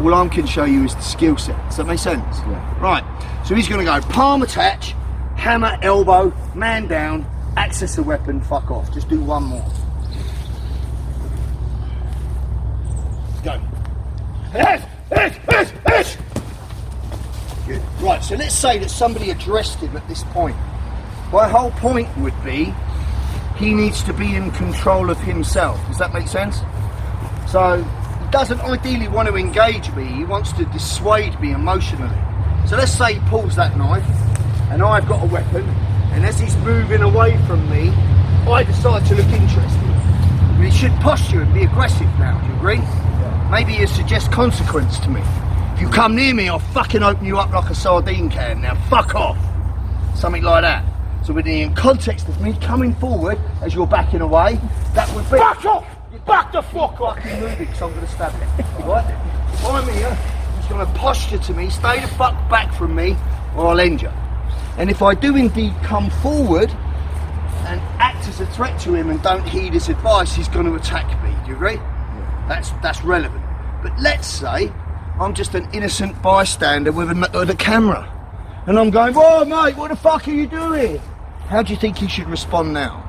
All I can show you is the skill set. Does that make sense? Yeah. Right, so he's going to go palm attach, hammer, elbow, man down, access the weapon, fuck off. Just do one more. Go. Good. Right, so let's say that somebody addressed him at this point. My whole point would be he needs to be in control of himself. Does that make sense? So he doesn't ideally want to engage me, he wants to dissuade me emotionally. So let's say he pulls that knife and I've got a weapon, and as he's moving away from me, I decide to look interested. But he should posture and be aggressive now, do you agree? Yeah. Maybe you suggest consequence to me. If you come near me, I'll fucking open you up like a sardine can. Now fuck off. Something like that. So within the context of me coming forward as you're backing away, that would be... Back off! Back the fuck off! Fucking moving, because I'm going to stab you. Right? If I'm here, he's going to posture to me, stay the fuck back from me, or I'll end you. And if I do indeed come forward and act as a threat to him and don't heed his advice, he's going to attack me. Do you agree? Yeah. That's relevant. But let's say I'm just an innocent bystander with a camera. And I'm going, whoa mate, what the fuck are you doing? How do you think he should respond now?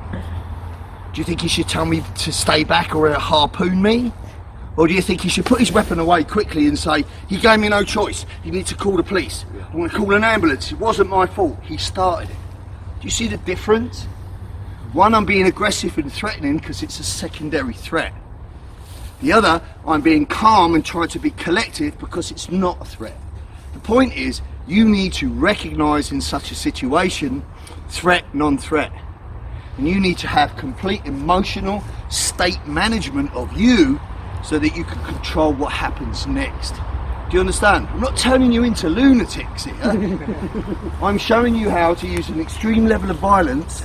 Do you think he should tell me to stay back or harpoon me? Or do you think he should put his weapon away quickly and say, he gave me no choice, you need to call the police, I'm going to call an ambulance, it wasn't my fault, he started it. Do you see the difference? One, I'm being aggressive and threatening because it's a secondary threat. The other, I'm being calm and trying to be collective because it's not a threat. The point is, you need to recognise in such a situation, threat, non-threat. And you need to have complete emotional state management of you so that you can control what happens next. Do you understand? I'm not turning you into lunatics here. I'm showing you how to use an extreme level of violence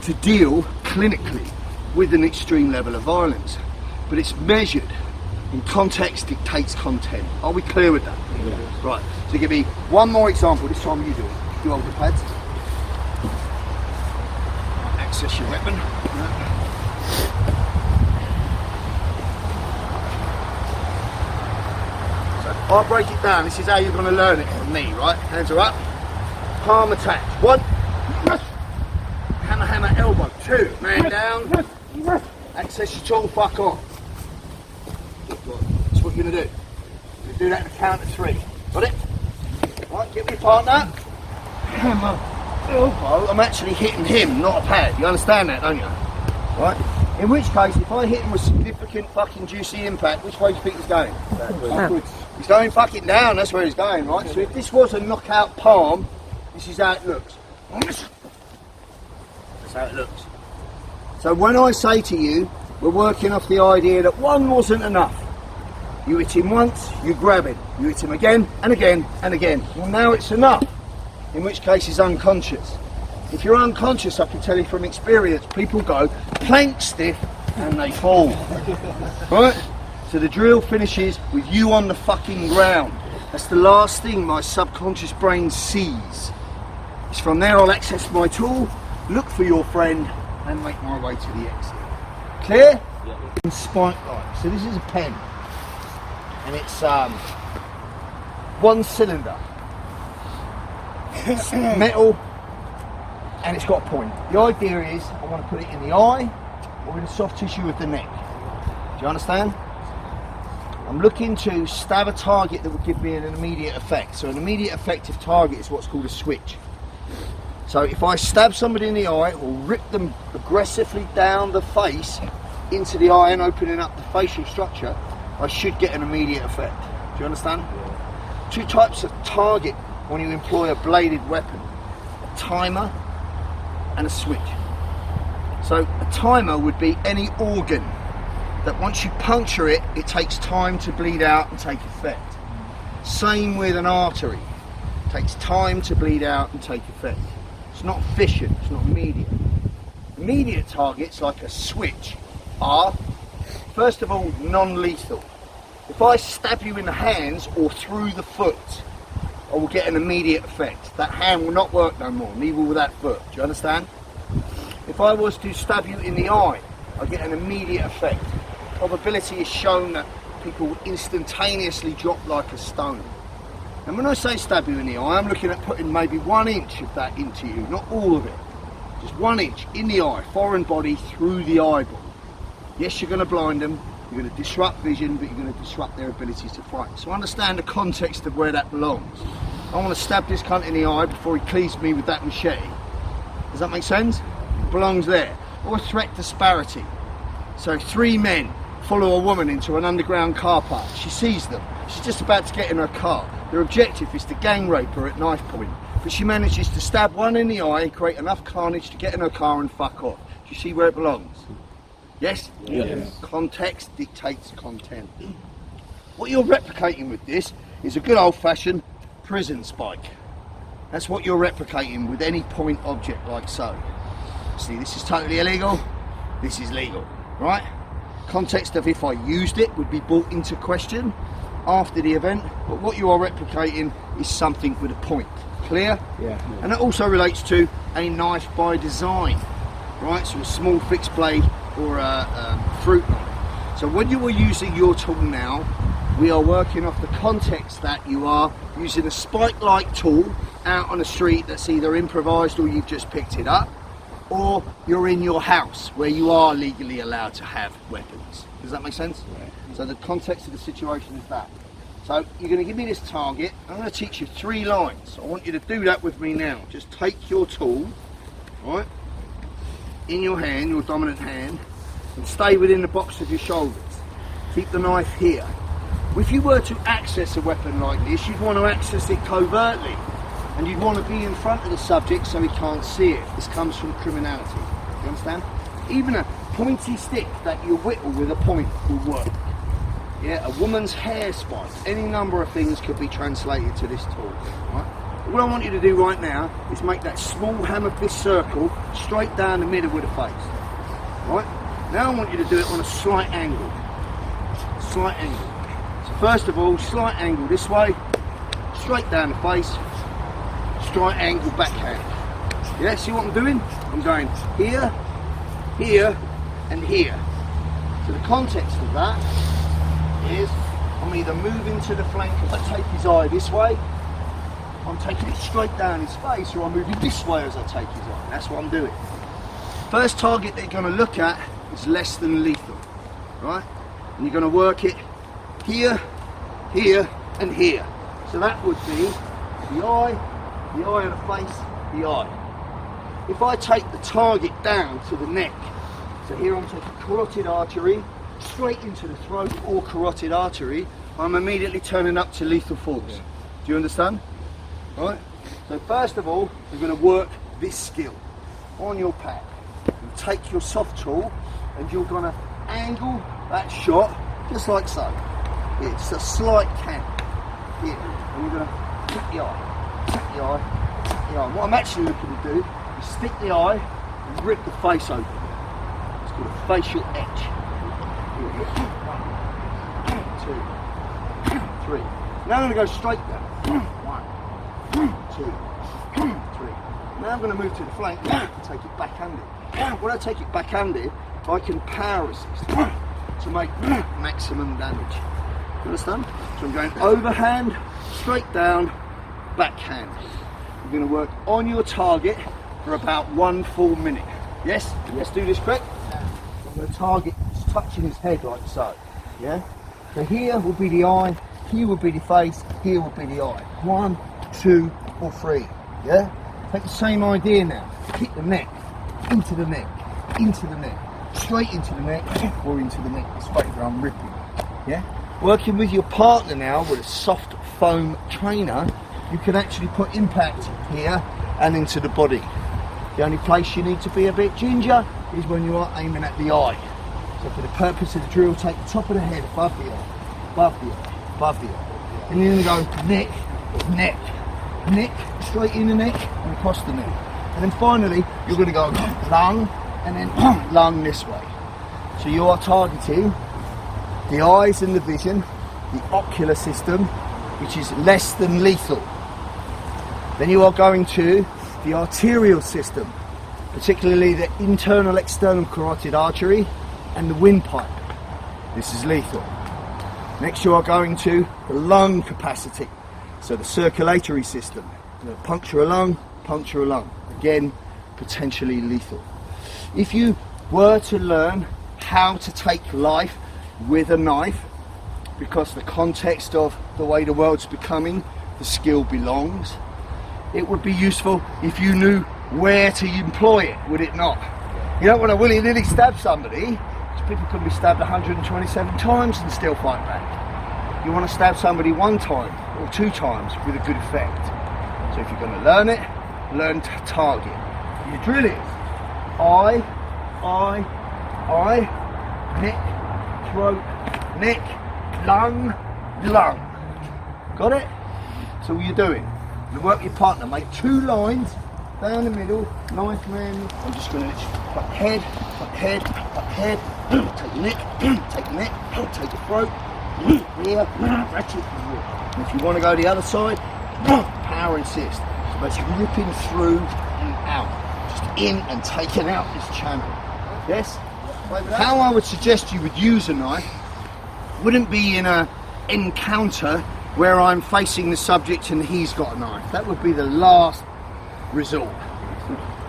to deal clinically with an extreme level of violence. But it's measured. In context dictates content. Are we clear with that? Yeah. Right, so give me one more example. This time you do it. Do hold the pads. Access your weapon. So I'll break it down. This is how you're going to learn it from me, right? Hands are up. Palm attach. 1. Hammer, hammer, elbow. 2. Man down. Access your tool. Fuck on. That's what you're going to do. You're going to do that at the count of 3. Got it? Right, get with your partner. Hammer, elbow. I'm actually hitting him, not a pad. You understand that, don't you? Right? In which case, if I hit him with significant fucking juicy impact, which way do you think he's going? Backwards. He's going fucking down, that's where he's going, right? So if this was a knockout palm, this is how it looks. That's how it looks. So when I say to you, we're working off the idea that 1 wasn't enough. You hit him once, you grab him. You hit him again, and again, and again. Well, now it's enough. In which case he's unconscious. If you're unconscious, I can tell you from experience, people go plank stiff and they fall. Right? So the drill finishes with you on the fucking ground. That's the last thing my subconscious brain sees. It's from there I'll access my tool, look for your friend, and make my way to the exit. Clear? Yeah. Spike light. So this is a pen, and it's one cylinder. It's metal, and it's got a point. The idea is I want to put it in the eye or in the soft tissue of the neck. Do you understand? I'm looking to stab a target that will give me an immediate effect. So an immediate effective target is what's called a switch. So if I stab somebody in the eye or rip them aggressively down the face into the eye and opening up the facial structure, I should get an immediate effect. Do you understand? Yeah. Two types of target when you employ a bladed weapon: a timer and a switch. So a timer would be any organ that once you puncture it, it takes time to bleed out and take effect. Same with an artery. It takes time to bleed out and take effect. It's not efficient, it's not immediate. Immediate targets, like a switch, are, first of all, non-lethal. If I stab you in the hands or through the foot, I will get an immediate effect. That hand will not work no more, neither will that foot. Do you understand? If I was to stab you in the eye, I get an immediate effect. Probability is shown that people instantaneously drop like a stone. And when I say stab you in the eye, I'm looking at putting maybe 1 inch of that into you, not all of it. Just 1 inch in the eye, foreign body through the eyeball. Yes, you're going to blind them, you're going to disrupt vision, but you're going to disrupt their ability to fight. So understand the context of where that belongs. I want to stab this cunt in the eye before he cleaves me with that machete. Does that make sense? It belongs there. Or threat disparity. So 3 men follow a woman into an underground car park. She sees them. She's just about to get in her car. Their objective is to gang rape her at knife point. But she manages to stab one in the eye and create enough carnage to get in her car and fuck off. Do you see where it belongs? Yes? Yes. Context dictates content. What you're replicating with this is a good old-fashioned prison spike. That's what you're replicating with any point object like so. See, this is totally illegal. This is legal, right? Context of if I used it would be brought into question after the event, but what you are replicating is something with a point. Clear? Yeah. And it also relates to a knife by design, right? So a small fixed blade or a fruit knife. So when you are using your tool now, we are working off the context that you are using a spike-like tool out on the street that's either improvised or you've just picked it up, or you're in your house where you are legally allowed to have weapons. Does that make sense? Right. So the context of the situation is that. So you're going to give me this target. I'm going to teach you 3 lines. I want you to do that with me now. Just take your tool, right, in your hand, your dominant hand, and stay within the box of your shoulders. Keep the knife here. If you were to access a weapon like this, you'd want to access it covertly. And you'd want to be in front of the subject so he can't see it. This comes from criminality. You understand? Even a pointy stick that you whittle with a point will work. Yeah, a woman's hair spike. Any number of things could be translated to this tool. Right? What I want you to do right now is make that small hammer fist circle straight down the middle with the face. Right? Now I want you to do it on a slight angle. Slight angle. So first of all, slight angle this way, straight down the face. Straight angle backhand. Yeah, see what I'm doing? I'm going here, here, and here. So the context of that is I'm either moving to the flank as I take his eye this way, I'm taking it straight down his face, or I'm moving this way as I take his eye. That's what I'm doing. First target that you're going to look at is less than lethal, right? And you're going to work it here, here, and here. So that would be the eye on the face, the eye. If I take the target down to the neck, so here I'm taking carotid artery straight into the throat or carotid artery, I'm immediately turning up to lethal force. Yeah. Do you understand? Right? So first of all, you're going to work this skill on your pack. You take your soft tool and you're going to angle that shot just like so. It's a slight cant. Here. And you're going to tap the eye. Tap the eye, tap the eye. What I'm actually looking to do is stick the eye and rip the face open. It's called a facial etch. Here we go. 1, 2, 3. Now I'm going to go straight down. 1, 2, 3. Now I'm going to move to the flank and take it backhanded. When I take it backhanded, I can power assist to make maximum damage. You understand? So I'm going overhand, straight down, backhand. You're going to work on your target for about 1 full minute. Yes? Let's do this quick. I'm going to target just touching his head like so. Yeah? So here will be the eye, here will be the face, here will be the eye. 1, 2, or 3. Yeah? Take the same idea now. Hit the neck, into the neck, into the neck, straight into the neck, or into the neck. This favour I'm ripping. Yeah? Working with your partner now with a soft foam trainer, you can actually put impact here and into the body. The only place you need to be a bit ginger is when you are aiming at the eye. So for the purpose of the drill, take the top of the head above the eye, above the eye, above the eye. And you're going to go neck, neck, neck, straight in the neck and across the neck. And then finally, you're going to go lung and then lung this way. So you are targeting the eyes and the vision, the ocular system, which is less than lethal. Then you are going to the arterial system, particularly the internal external carotid artery and the windpipe. This is lethal. Next you are going to the lung capacity, so the circulatory system. You know, puncture a lung, again potentially lethal. If you were to learn how to take life with a knife, because the context of the way the world's becoming, the skill belongs, it would be useful if you knew where to employ it, would it not? You don't want to willy-nilly stab somebody, because people can be stabbed 127 times and still fight back. You want to stab somebody 1 time or 2 times with a good effect. So if you're going to learn it, learn to target. Your drill is eye, neck, throat, neck, lung, lung. Got it? So what you're doing, you work with your partner, make 2 lines down the middle, knife man. I'm just going to put head, take the neck, take the neck, take the throat, here, ratchet. And if you want to go the other side, power assist. So basically ripping through and out, just in and taking out this channel. Yes? How I would suggest you would use a knife wouldn't be in an encounter where I'm facing the subject and he's got a knife. That would be the last resort.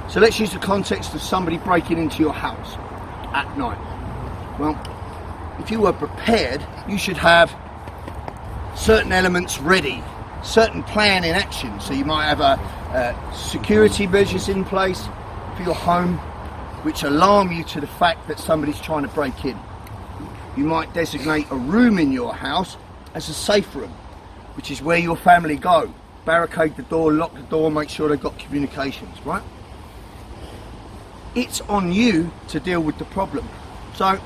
So let's use the context of somebody breaking into your house at night. Well, if you were prepared, you should have certain elements ready, certain plan in action. So you might have security measures in place for your home which alarm you to the fact that somebody's trying to break in. You might designate a room in your house as a safe room, which is where your family go. Barricade the door, lock the door, make sure they've got communications, right? It's on you to deal with the problem. So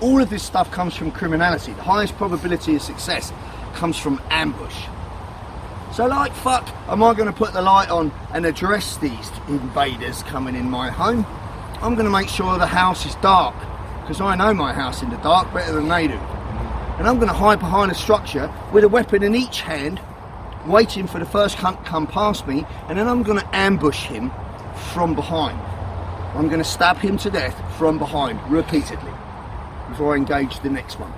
all of this stuff comes from criminality. The highest probability of success comes from ambush. So like fuck, am I going to put the light on and address these invaders coming in my home? I'm going to make sure the house is dark, because I know my house in the dark better than they do. And I'm going to hide behind a structure with a weapon in each hand, waiting for the first hunt to come past me, and then I'm going to ambush him from behind. I'm going to stab him to death from behind repeatedly before I engage the next one.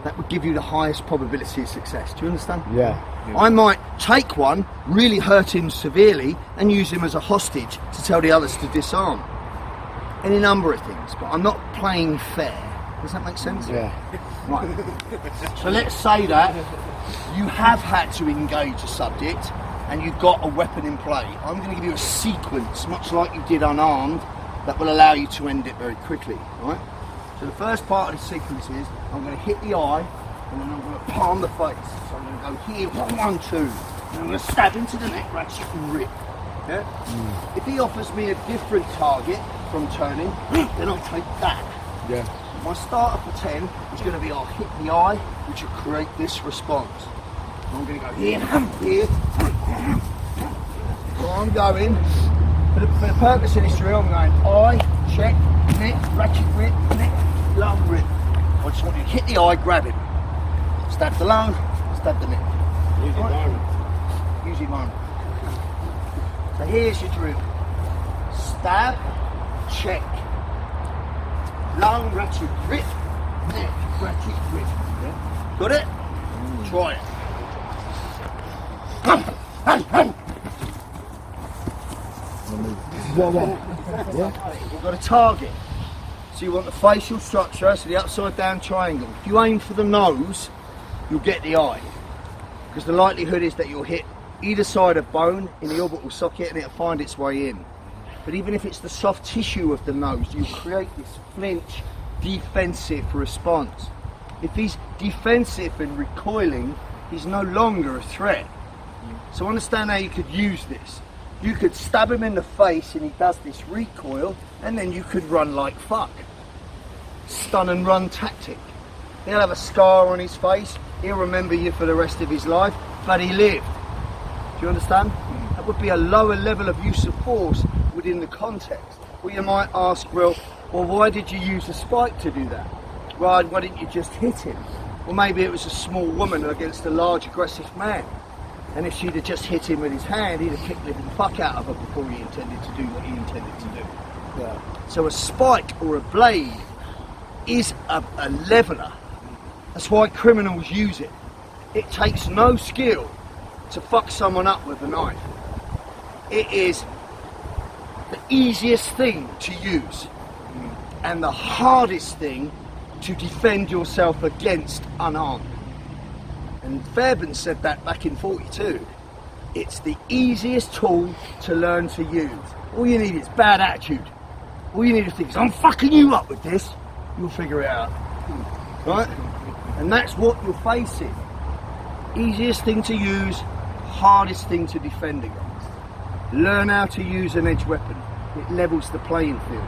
That would give you the highest probability of success. Do you understand? Yeah. I might take one, really hurt him severely, and use him as a hostage to tell the others to disarm. Any number of things, but I'm not playing fair. Does that make sense? Yeah. Right. So let's say that you have had to engage a subject and you've got a weapon in play. I'm going to give you a sequence, much like you did unarmed, that will allow you to end it very quickly. Right? So the first part of the sequence is I'm going to hit the eye and then I'm going to palm the face. So I'm going to go here, 1, 2, and I'm going to stab into the neck, ratchet and rip. Yeah? If he offers me a different target from turning, then I'll take that. Yeah. My starter for 10 is going to be I'll hit the eye, which will create this response. I'm going to go here, here. So I'm going, for the purpose of this drill, I'm going eye, check, neck, ratchet rip, neck, lung rip. I just want you to hit the eye, grab him. Stab the lung, stab the neck. Use your environment. Use your environment. So here's your drill. Stab, check. Long ratchet grip, neck ratchet grip. Yeah? Got it? Try it. You've got a target. So you want the facial structure, so the upside down triangle. If you aim for the nose, you'll get the eye. Because the likelihood is that you'll hit either side of bone in the orbital socket and it'll find its way in. But even if it's the soft tissue of the nose, you create this flinch, defensive response. If he's defensive and recoiling, he's no longer a threat. So understand how you could use this. You could stab him in the face and he does this recoil, and then you could run like fuck. Stun and run tactic. He'll have a scar on his face, he'll remember you for the rest of his life, but he lived. Do you understand? That would be a lower level of use of force within the context. Well, you might ask, well, why did you use a spike to do that? Why didn't you just hit him? Well, maybe it was a small woman against a large aggressive man. And if she'd have just hit him with his hand, he'd have kicked the living fuck out of her before he intended to do what he intended to do. Yeah. So a spike or a blade is a leveler. That's why criminals use it. It takes no skill to fuck someone up with a knife. It is the easiest thing to use and the hardest thing to defend yourself against unarmed. And Fairbairn said that back in 42. It's the easiest tool to learn to use. All you need is bad attitude. All you need to think is, I'm fucking you up with this. You'll figure it out. Right? And that's what you're facing. Easiest thing to use, hardest thing to defend against. Learn how to use an edge weapon. It levels the playing field.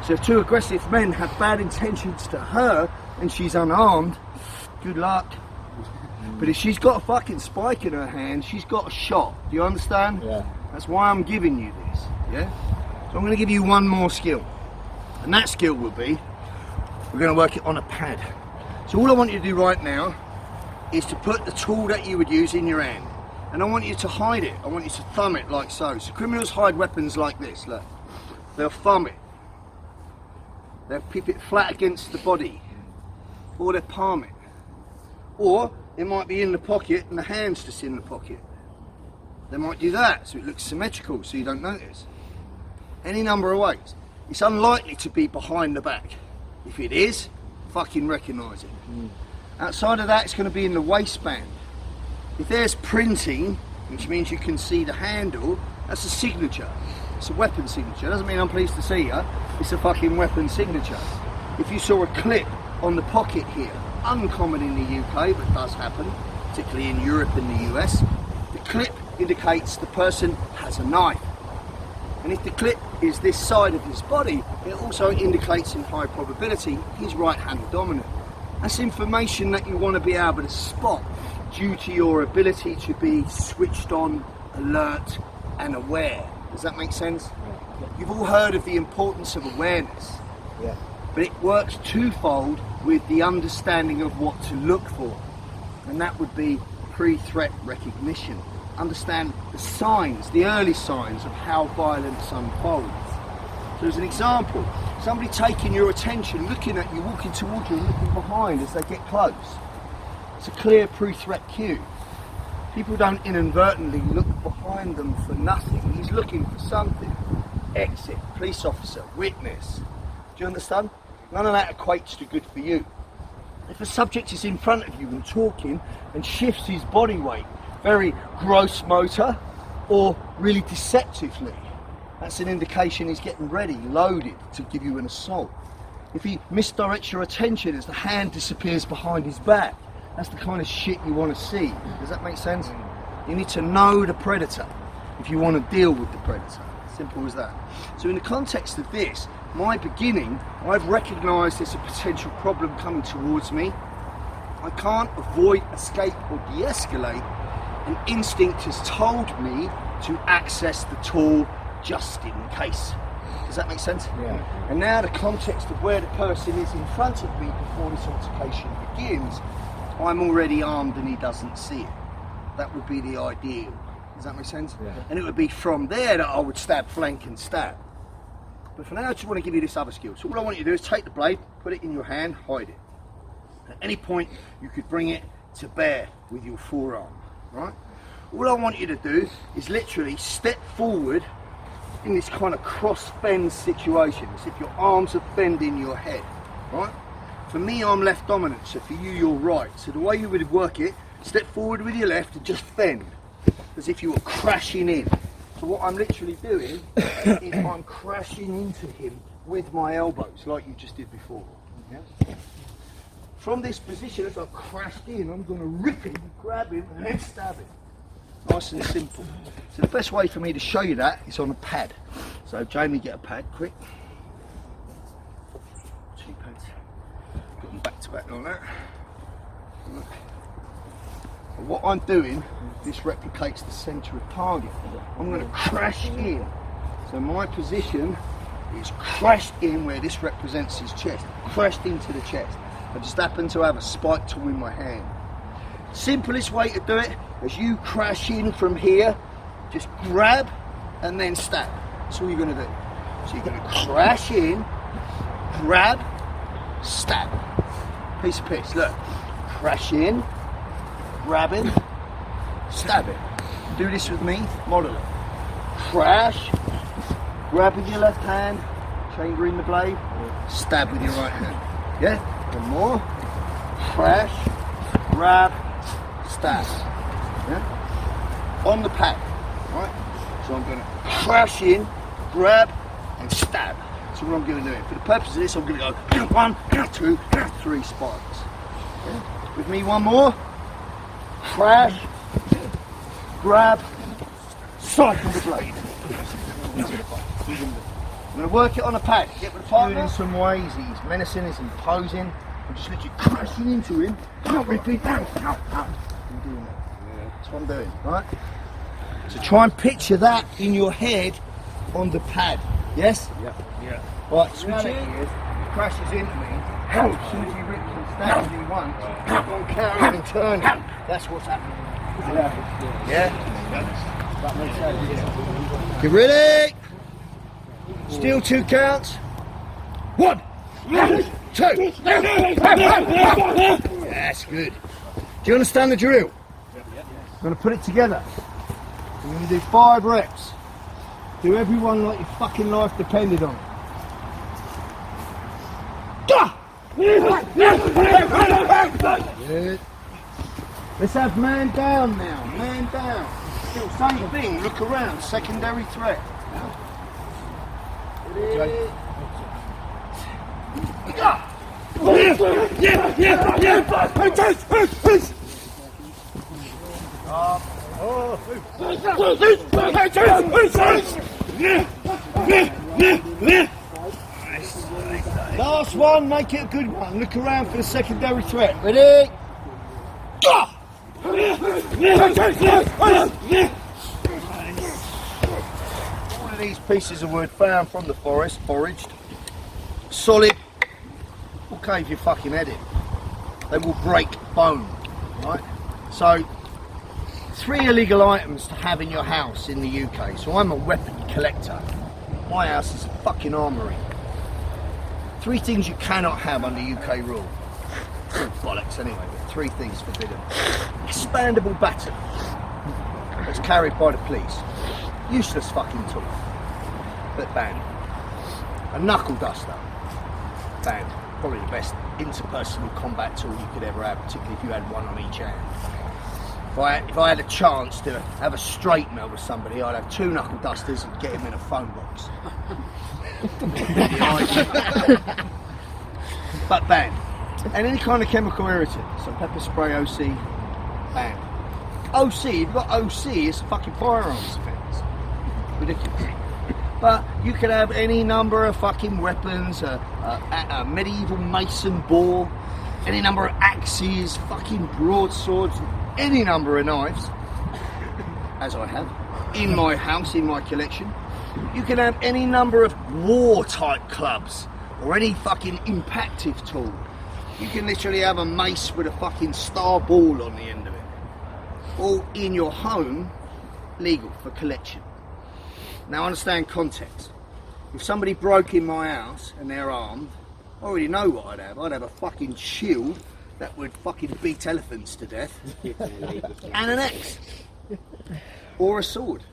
So if two aggressive men have bad intentions to her and she's unarmed, good luck. But if she's got a fucking spike in her hand, she's got a shot. Do you understand? Yeah. That's why I'm giving you this. Yeah? So I'm going to give you one more skill. And that skill will be, we're going to work it on a pad. So all I want you to do right now is to put the tool that you would use in your hand. And I want you to hide it. I want you to thumb it like so. So criminals hide weapons like this, look. They'll thumb it. They'll keep it flat against the body. Or they'll palm it. Or it might be in the pocket and the hand's just in the pocket. They might do that so it looks symmetrical so you don't notice. Any number of ways. It's unlikely to be behind the back. If it is, fucking recognise it. Outside of that, it's going to be in the waistband. If there's printing, which means you can see the handle, that's a signature. It's a weapon signature. It doesn't mean I'm pleased to see you. It's a fucking weapon signature. If you saw a clip on the pocket here, uncommon in the UK, but does happen, particularly in Europe and the US, the clip indicates the person has a knife. And if the clip is this side of his body, it also indicates in high probability he's right-hand dominant. That's information that you want to be able to spot due to your ability to be switched on, alert and aware. Does that make sense? Yeah. You've all heard of the importance of awareness. Yeah. But it works twofold with the understanding of what to look for. And that would be pre-threat recognition. Understand the signs, the early signs of how violence unfolds. So as an example, somebody taking your attention, looking at you, walking towards you and looking behind as they get close. It's a clear pre-threat cue. People don't inadvertently look behind them for nothing. He's looking for something. Exit, police officer, witness. Do you understand? None of that equates to good for you. If a subject is in front of you and talking and shifts his body weight, very gross motor or really deceptively, that's an indication he's getting ready, loaded to give you an assault. If he misdirects your attention as the hand disappears behind his back, that's the kind of shit you want to see. Does that make sense? You need to know the predator if you want to deal with the predator. Simple as that. So in the context of this, my beginning, I've recognised there's a potential problem coming towards me. I can't avoid, escape or de-escalate. An instinct has told me to access the tool just in case. Does that make sense? Yeah. And now the context of where the person is in front of me before this altercation begins, I'm already armed and he doesn't see it. That would be the ideal. Does that make sense? Yeah. And it would be from there that I would stab, flank and stab. But for now, I just want to give you this other skill. So all I want you to do is take the blade, put it in your hand, hide it. At any point, you could bring it to bear with your forearm, right? All I want you to do is literally step forward in this kind of cross-bend situation, as if your arms are bending your head, right? For me, I'm left dominant, so for you, you're right. So the way you would work it, step forward with your left and just bend, as if you were crashing in. So what I'm literally doing is I'm crashing into him with my elbows, like you just did before. Yeah? From this position, as I've crashed in, I'm going to rip him, grab him, and then stab him. Nice and simple. So the best way for me to show you that is on a pad. So Jamie, get a pad, quick. 2 pads. Put them back to back like that. Right. And what I'm doing, this replicates the centre of target. I'm going to crash in. So my position is crashed in where this represents his chest. Crashed into the chest. I just happen to have a spike tool in my hand. Simplest way to do it, as you crash in from here, just grab and then stab. That's all you're going to do. So you're going to crash in, grab, stab. Piece of piece, look. Crash in, grab him, stab him. Do this with me, model it. Crash, grab with your left hand, chambering the blade, stab with your right hand. Yeah? One more. Crash, grab, stab. Yeah? On the pad, right? So I'm going to crash in, grab, and stab. So what I'm going to do. For the purpose of this, I'm going to go 1, 2, 3 spikes. Yeah? With me, one more. Crash, grab, cycle the blade. I'm going to work it on a pad. Get with the partner. In some ways, he's menacing, he's imposing. I'm just literally crashing into him. Repeat that. I'm doing that. That's what I'm doing, right? So try and picture that in your head on the pad. Yes? Yeah. Yeah. Right, switch it. He crashes into me. As soon as he rips and stabs me once, keep on carrying and turning. That's what's happening. Yeah? That makes sense. Get ready? Still 2 counts. 1, 2. That's good. Do you understand the drill? I'm going to put it together. I'm going to do 5 reps. Do everyone like your fucking life depended on it. Good. Let's have man down now. Man down. Still same thing. Look around. Secondary threat. Last one, make it a good one. Look around for the secondary threat. Ready? All of these pieces of wood found from the forest, foraged, solid, will cave your fucking head in. They will break bone, right? So, 3 illegal items to have in your house in the UK. So I'm a weapon collector. My house is a fucking armoury. 3 things you cannot have under UK rule. Bollocks anyway, but 3 things forbidden. Expandable baton. That's carried by the police. Useless fucking tool. But banned. A knuckle duster. Banned. Probably the best interpersonal combat tool you could ever have, particularly if you had one on each hand. If I had a chance to have a straight melt with somebody, I'd have 2 knuckle dusters and get him in a phone box. But banned. And any kind of chemical irritant, so pepper spray, OC, banned. OC, if you've got OC, it's a fucking firearms offence. Ridiculous. But you can have any number of fucking weapons, a medieval mason bore, any number of axes, fucking broadswords, any number of knives, as I have, in my house, in my collection. You can have any number of war-type clubs, or any fucking impactive tool. You can literally have a mace with a fucking star ball on the end of it. All in your home, legal for collection. Now understand context. If somebody broke in my house and they're armed, I already know what I'd have. I'd have a fucking shield that would fucking beat elephants to death and an axe or a sword.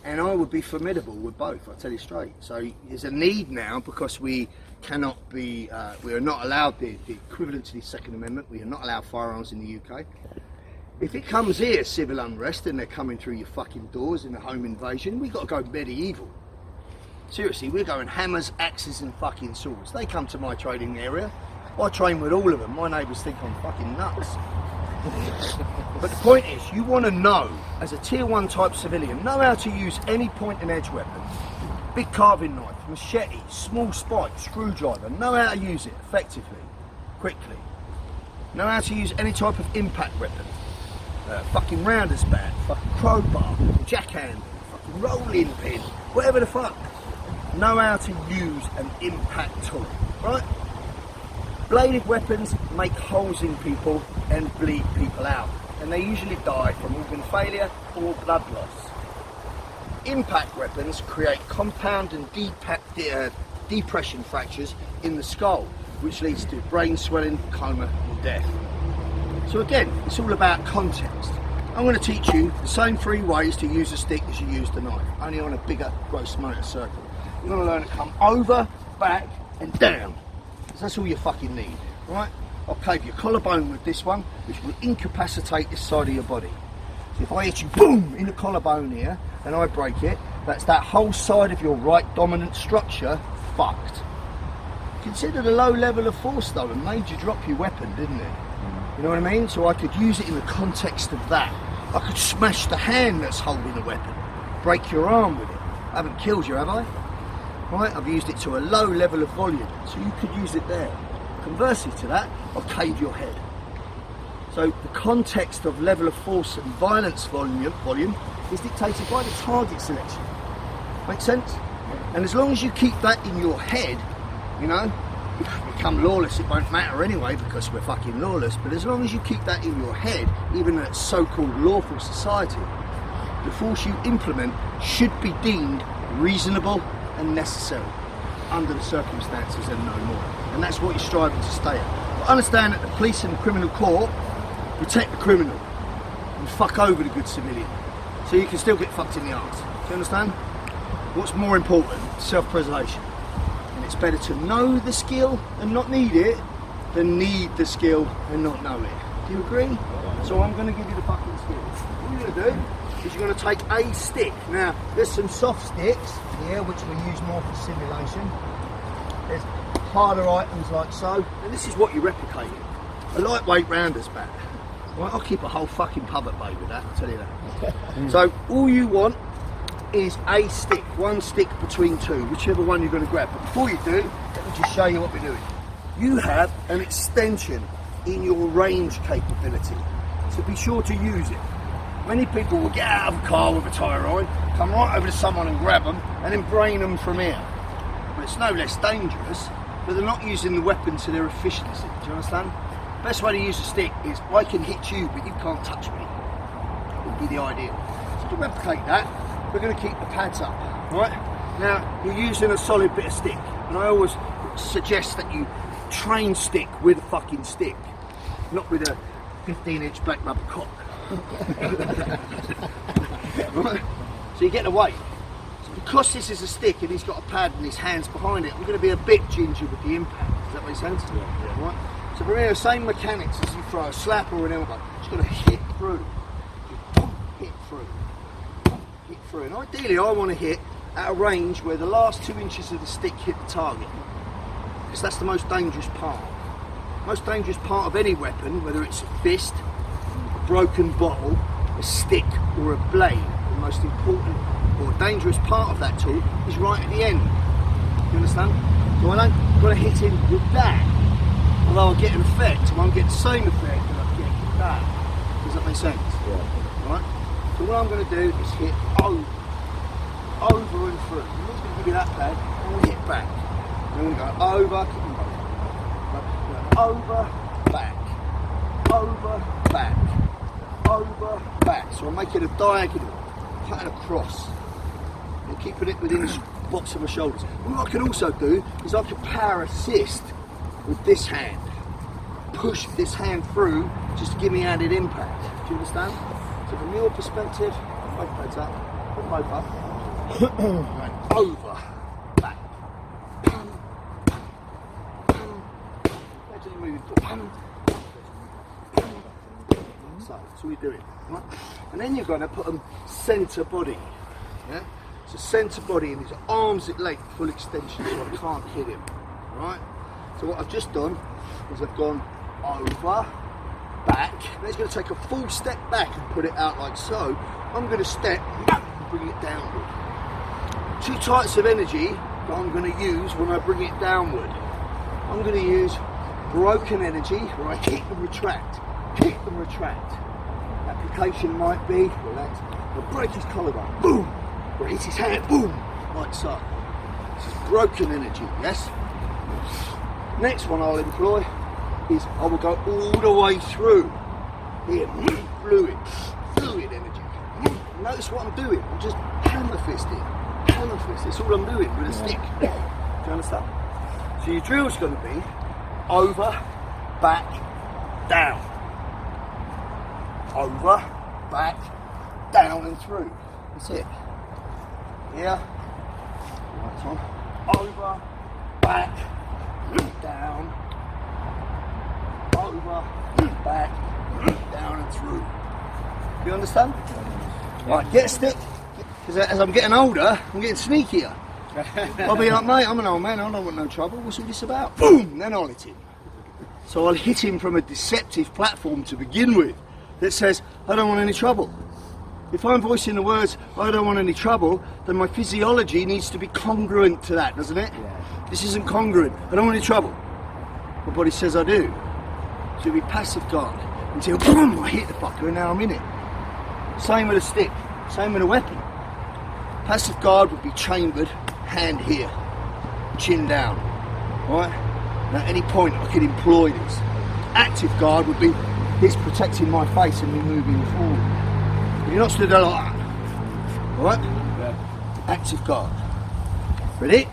And I would be formidable with both, I'll tell you straight. So there's a need now, because we cannot be, we are not allowed the equivalent to the Second Amendment. We are not allowed firearms in the UK. If it comes here, civil unrest, and they're coming through your fucking doors in a home invasion, we've got to go medieval. Seriously, we're going hammers, axes and fucking swords. They come to my trading area. I train with all of them. My neighbours think I'm fucking nuts. But the point is, you want to know, as a tier 1 type civilian, know how to use any point and edge weapon. Big carving knife, machete, small spike, screwdriver. Know how to use it effectively, quickly. Know how to use any type of impact weapon. Fucking rounder's bat, fucking crowbar, jackhand, fucking rolling pin, whatever the fuck. Know how to use an impact tool, right? Bladed weapons make holes in people and bleed people out, and they usually die from organ failure or blood loss. Impact weapons create compound and depression fractures in the skull, which leads to brain swelling, coma and death. So again, it's all about context. I'm going to teach you the same 3 ways to use a stick as you use the knife, only on a bigger gross motor circle. You're going to learn to come over, back and down. That's all you fucking need, right? I'll cave your collarbone with this one, which will incapacitate this side of your body. So if I hit you, boom, in the collarbone here, and I break it, that's that whole side of your right dominant structure fucked. Consider the low level of force though, and made you drop your weapon, didn't it? You know what I mean? So I could use it in the context of that. I could smash the hand that's holding the weapon, break your arm with it. I haven't killed you, have I? Right, I've used it to a low level of volume, so you could use it there. Conversely to that, I'll cave your head. So the context of level of force and violence volume is dictated by the target selection. Make sense? And as long as you keep that in your head, you know, if you become lawless, it won't matter anyway because we're fucking lawless, but as long as you keep that in your head, even in a so-called lawful society, the force you implement should be deemed reasonable and necessary under the circumstances and no more. And that's what you're striving to stay at. But understand that the police and the criminal court protect the criminal and fuck over the good civilian. So you can still get fucked in the arse. Do you understand? What's more important? Self-preservation. And it's better to know the skill and not need it than need the skill and not know it. Do you agree? So I'm going to give you the fucking skill. What you're going to do is you're going to take a stick. Now, there's some soft sticks here which we use more for simulation. There's harder items like so, and this is what you're replicating. A lightweight rounder's bat. Right, I'll keep a whole fucking pub at bay with that, I'll tell you that. So all you want is a stick, one stick between two, whichever one you're going to grab. But before you do, let me just show you what we're doing. You have an extension in your range capability, so be sure to use it. Many people will get out of a car with a tyre on, come right over to someone and grab them, and then brain them from here. But it's no less dangerous, but they're not using the weapon to their efficiency. Do you understand? Best way to use a stick is I can hit you, but you can't touch me. Would be the ideal. So to replicate that, we're going to keep the pads up, right? Now, you're using a solid bit of stick, and I always suggest that you train stick with a fucking stick, not with a 15-inch black rubber cock. Right? So you get the weight. So because this is a stick and he's got a pad and his hands behind it, I'm going to be a bit ginger with the impact. Does that make sense? Yeah. Right? So from here, same mechanics as you throw a slap or an elbow. Just got to hit through. Hit through. Hit through. And ideally I want to hit at a range where the last 2 inches of the stick hit the target. Because that's the most dangerous part. Most dangerous part of any weapon, whether it's a fist, a broken bottle, a stick or a blade, the most important or dangerous part of that tool is right at the end. You understand? So I don't got to hit him with that. Although I'll get an effect, I won't get the same effect that I get with that. Does that make sense? Yeah. Right? So what I'm going to do is hit over and through. I'm not going to give you that pad, I'm going to hit back. I'm going to go over, keep them both. Over, back. Over, back. Over, back. So I'm making a diagonal. cutting across and keeping it within the box of my shoulders. And what I can also do is I can power assist with this hand. Push this hand through just to give me added impact. Do you understand? So from your perspective, both legs up, put both up, and over, back, pum, pum, pum, gradually moving forward, pum, pum, pum. So that's all you're doing, right? And then you're going to put them centre body, yeah? So centre body and his arms at length, full extension, so I can't hit him, right? So what I've just done is I've gone over, back, and he's going to take a full step back and put it out like so. I'm going to step and bring it downward. Two types of energy that I'm going to use when I bring it downward. I'm going to use broken energy where I kick and retract, Application might be, relax, I'll break his collarbone, boom, or hit his hand, boom, like so. This is broken energy, yes? Next one I'll employ is I will go all the way through. Here, fluid energy. Notice what I'm doing, I'm just hammer fisting. That's all I'm doing with a stick. Do you understand? So your drill's going to be over, back, down. Over, back, down and through. That's it. Here. Right on. Over, back, down. Over, back, down and through. Do you understand? Right, get a stick. Because as I'm getting older, I'm getting sneakier. I'll be like, mate, I'm an old man, I don't want no trouble. What's all this about? Boom! Then I'll hit him. So I'll hit him from a deceptive platform to begin with that says, I don't want any trouble. If I'm voicing the words, I don't want any trouble, then my physiology needs to be congruent to that, doesn't it? Yeah. This isn't congruent. I don't want any trouble. My body says I do. So it'll be passive guard until boom, I hit the fucker and now I'm in it. Same with a stick, same with a weapon. Passive guard would be chambered, hand here, chin down, right? And at any point I could employ this. Active guard would be this protecting my face and me moving forward. But you're not stood there like that, right? Yeah. Active guard. Ready?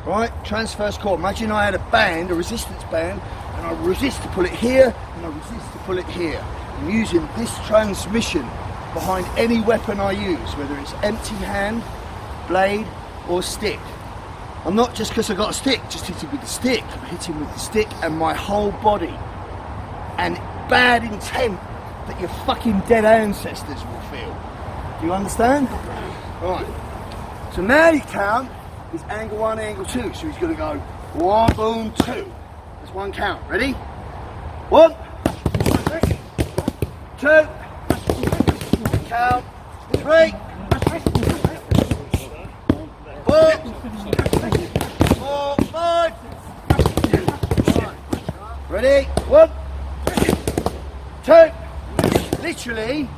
Right, transverse core. Imagine I had a band, a resistance band, and I resist to pull it here, and I resist to pull it here. I'm using this transmission behind any weapon I use, whether it's empty hand, blade, or stick. I'm not just because I got a stick, just hitting with the stick. I'm hitting with the stick and my whole body. And bad intent that your fucking dead ancestors will feel. Do you understand? Right. So now you count is angle 1, angle 2. So he's going to go 1, boom, 2. That's one count. Ready? 1, 2, count, 3, 4, 5. Ready? 1, 2. Literally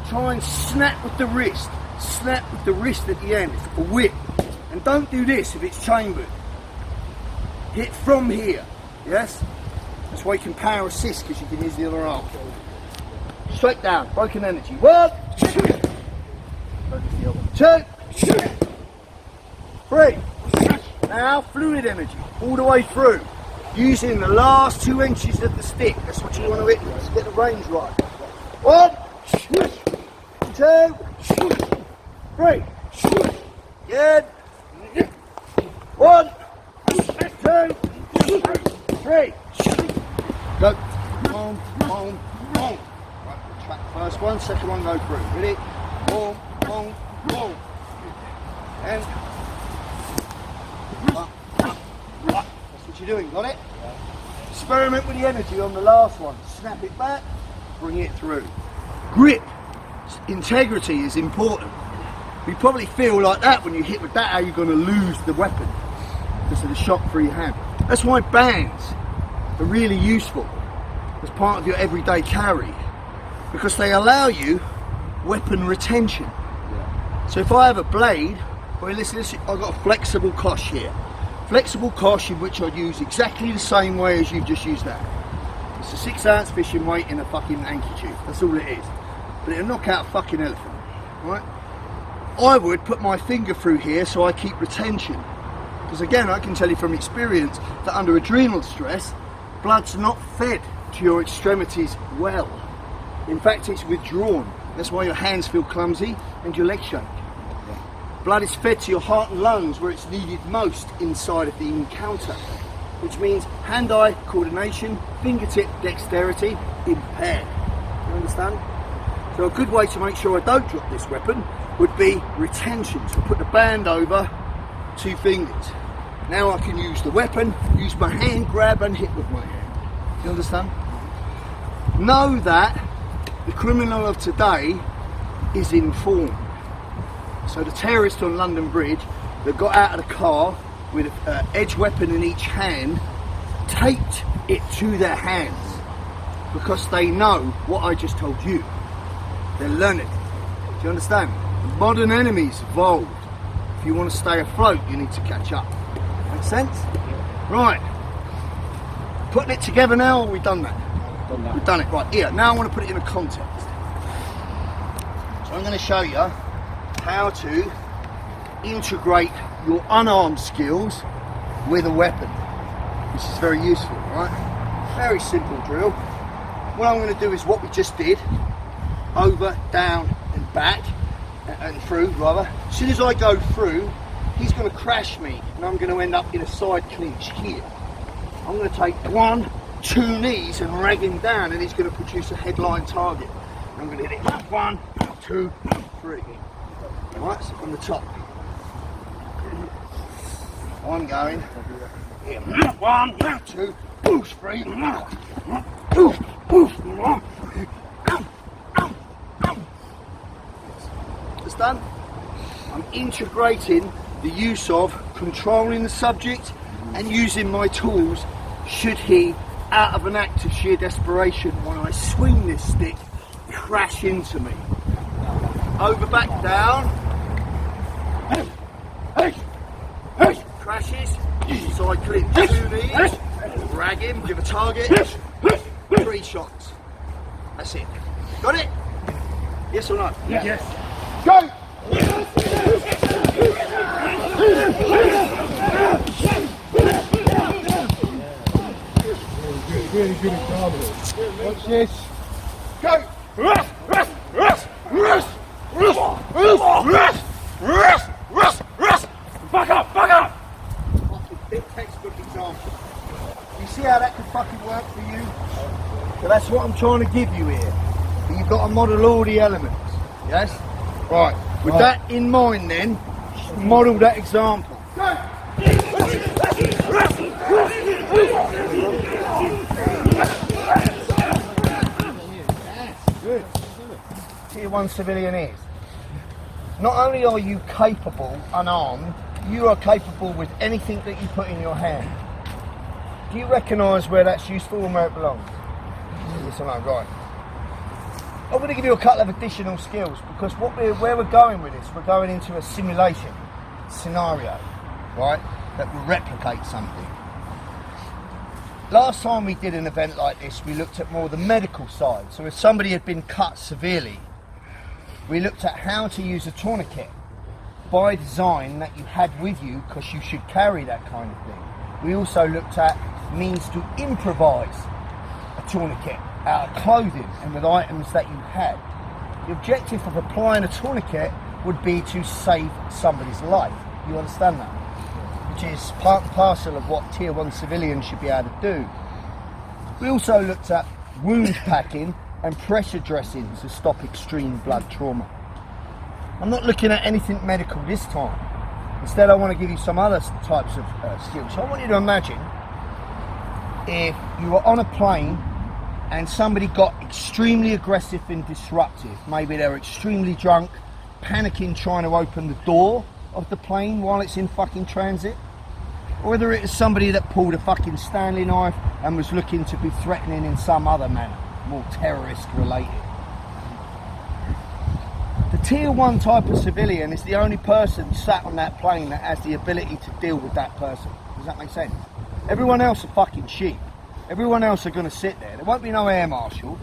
try and snap with the wrist. Snap with the wrist at the end. It's like a whip. And don't do this if it's chambered. Hit from here. Yes? That's why you can power assist, because you can use the other arm. Straight down, broken energy. 1, 2, 3. Now fluid energy all the way through, using the last 2 inches of the stick. That's what you want to hit. Let's get the range right. 1, 2, 3. Good. 1, 2, 3. Go. Boom, boom, boom. Right, track first one, second one go through. Ready? Boom, boom, boom. And that's what you're doing, got it? Yeah. Experiment with the energy on the last one. Snap it back, bring it through. Grip, integrity is important. You probably feel like that when you hit with that, how you're going to lose the weapon because of the shock through your hand. That's why bands are really useful as part of your everyday carry, because they allow you weapon retention. Yeah. So if I have a blade, well, listen, I've got a flexible cosh here. Flexible cosh in which I'd use exactly the same way as you've just used that. It's a 6 ounce fishing weight in a fucking anchor tube. That's all it is. But it'll knock out a fucking elephant. right? I would put my finger through here so I keep retention. Because again, I can tell you from experience that under adrenal stress, blood's not fed to your extremities well. In fact, it's withdrawn. That's why your hands feel clumsy and your legs shake. Blood is fed to your heart and lungs where it's needed most inside of the encounter, which means hand-eye coordination, fingertip dexterity impaired. You understand? So a good way to make sure I don't drop this weapon would be retention. So put the band over 2 fingers. Now I can use the weapon, use my hand, grab and hit with my hand. You understand? Know that the criminal of today is informed. So the terrorist on London Bridge that got out of the car with an edge weapon in each hand taped it to their hands because they know what I just told you. They're learning. Do you understand? Modern enemies evolved. If you want to stay afloat, you need to catch up. Make sense? Right. Putting it together now, or we've done that? We've done it. Right, here. Now I want to put it in a context. So I'm going to show you how to integrate your unarmed skills with a weapon. This is very useful, right? Very simple drill. What I'm going to do is what we just did. Over, down and back. And through, rather. As soon as I go through, he's going to crash me and I'm going to end up in a side clinch here. I'm going to take 1, 2 knees and rag him down and he's going to produce a headline target. And I'm going to hit it 1, 2, 3. Right, so from the top. I'm going here. 1, 2, 3. Understand? I'm integrating the use of controlling the subject and using my tools should he, out of an act of sheer desperation, when I swing this stick, crash into me. Over, back, down. Crashes, side clinch, 2 knees, drag him, give a target, 3 shots. That's it. Got it? Yes or no? Yes. Go! Really good example. Watch this. Go! Back up! Back up! Fucking big textbook example. You see how that could fucking work for you? So that's what I'm trying to give you here. But you've got to model all the elements. Yes? Right. With that in mind then, model that example. Go! Good. Tier 1 civilian is. Not only are you capable, unarmed, you are capable with anything that you put in your hand. Do you recognise where that's useful and where it belongs? Yes or no? Right. I'm going to give you a couple of additional skills because where we're going with this, we're going into a simulation scenario, right, that will replicate something. Last time we did an event like this, we looked at more the medical side. So if somebody had been cut severely, we looked at how to use a tourniquet by design that you had with you because you should carry that kind of thing. We also looked at means to improvise a tourniquet out of clothing and with items that you had. The objective of applying a tourniquet would be to save somebody's life. You understand that? Which is part and parcel of what Tier 1 civilians should be able to do. We also looked at wound packing and pressure dressing to stop extreme blood trauma. I'm not looking at anything medical this time. Instead, I want to give you some other types of skills. So I want you to imagine if you were on a plane and somebody got extremely aggressive and disruptive. Maybe they're extremely drunk, panicking, trying to open the door of the plane while it's in fucking transit. Or whether it was somebody that pulled a fucking Stanley knife and was looking to be threatening in some other manner, more terrorist related. The Tier 1 type of civilian is the only person sat on that plane that has the ability to deal with that person. Does that make sense? Everyone else are fucking sheep. Everyone else are going to sit there. There won't be no air marshal.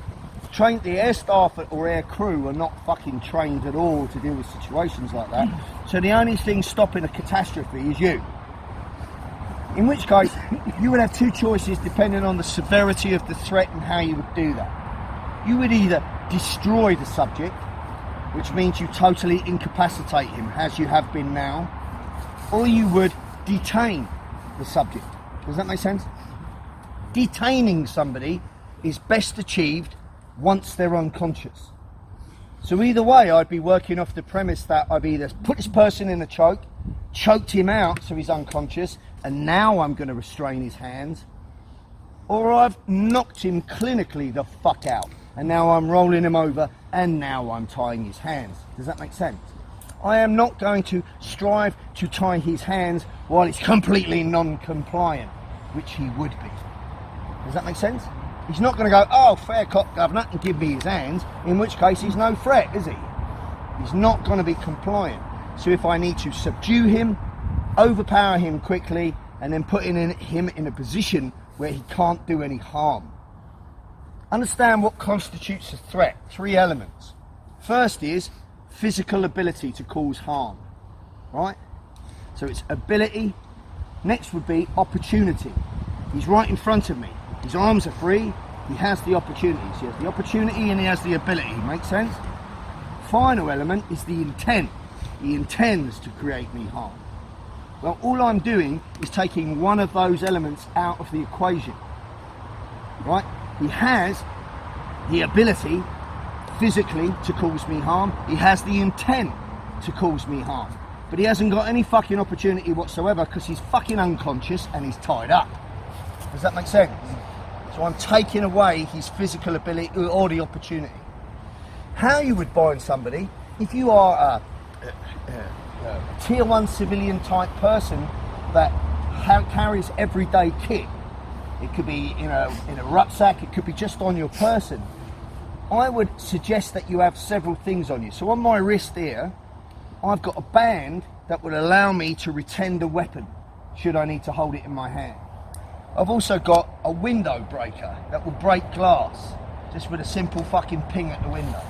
The air staff or air crew are not fucking trained at all to deal with situations like that. So the only thing stopping a catastrophe is you. In which case, you would have two choices depending on the severity of the threat and how you would do that. You would either destroy the subject, which means you totally incapacitate him, as you have been now, or you would detain the subject. Does that make sense? Detaining somebody is best achieved once they're unconscious. So either way, I'd be working off the premise that I've either put this person in a choke, choked him out so he's unconscious, and now I'm going to restrain his hands, or I've knocked him clinically the fuck out, and now I'm rolling him over, and now I'm tying his hands. Does that make sense? I am not going to strive to tie his hands while it's completely non-compliant, which he would be. Does that make sense? He's not going to go, oh, fair cop, governor, and give me his hands, in which case he's no threat, is he? He's not going to be compliant. So if I need to subdue him, overpower him quickly, and then put him in a position where he can't do any harm. Understand what constitutes a threat. 3 elements. First is physical ability to cause harm, right? So it's ability. Next would be opportunity. He's right in front of me. His arms are free. He has the opportunities. He has the opportunity and he has the ability. Makes sense? Final element is the intent. He intends to create me harm. Well, all I'm doing is taking one of those elements out of the equation, right? He has the ability physically to cause me harm. He has the intent to cause me harm. But he hasn't got any fucking opportunity whatsoever because he's fucking unconscious and he's tied up. Does that make sense? So I'm taking away his physical ability or the opportunity. How you would bind somebody, if you are a tier 1 civilian type person that carries everyday kit, it could be in a rucksack, it could be just on your person, I would suggest that you have several things on you. So on my wrist here, I've got a band that would allow me to retain the weapon should I need to hold it in my hand. I've also got a window breaker that will break glass just with a simple fucking ping at the window.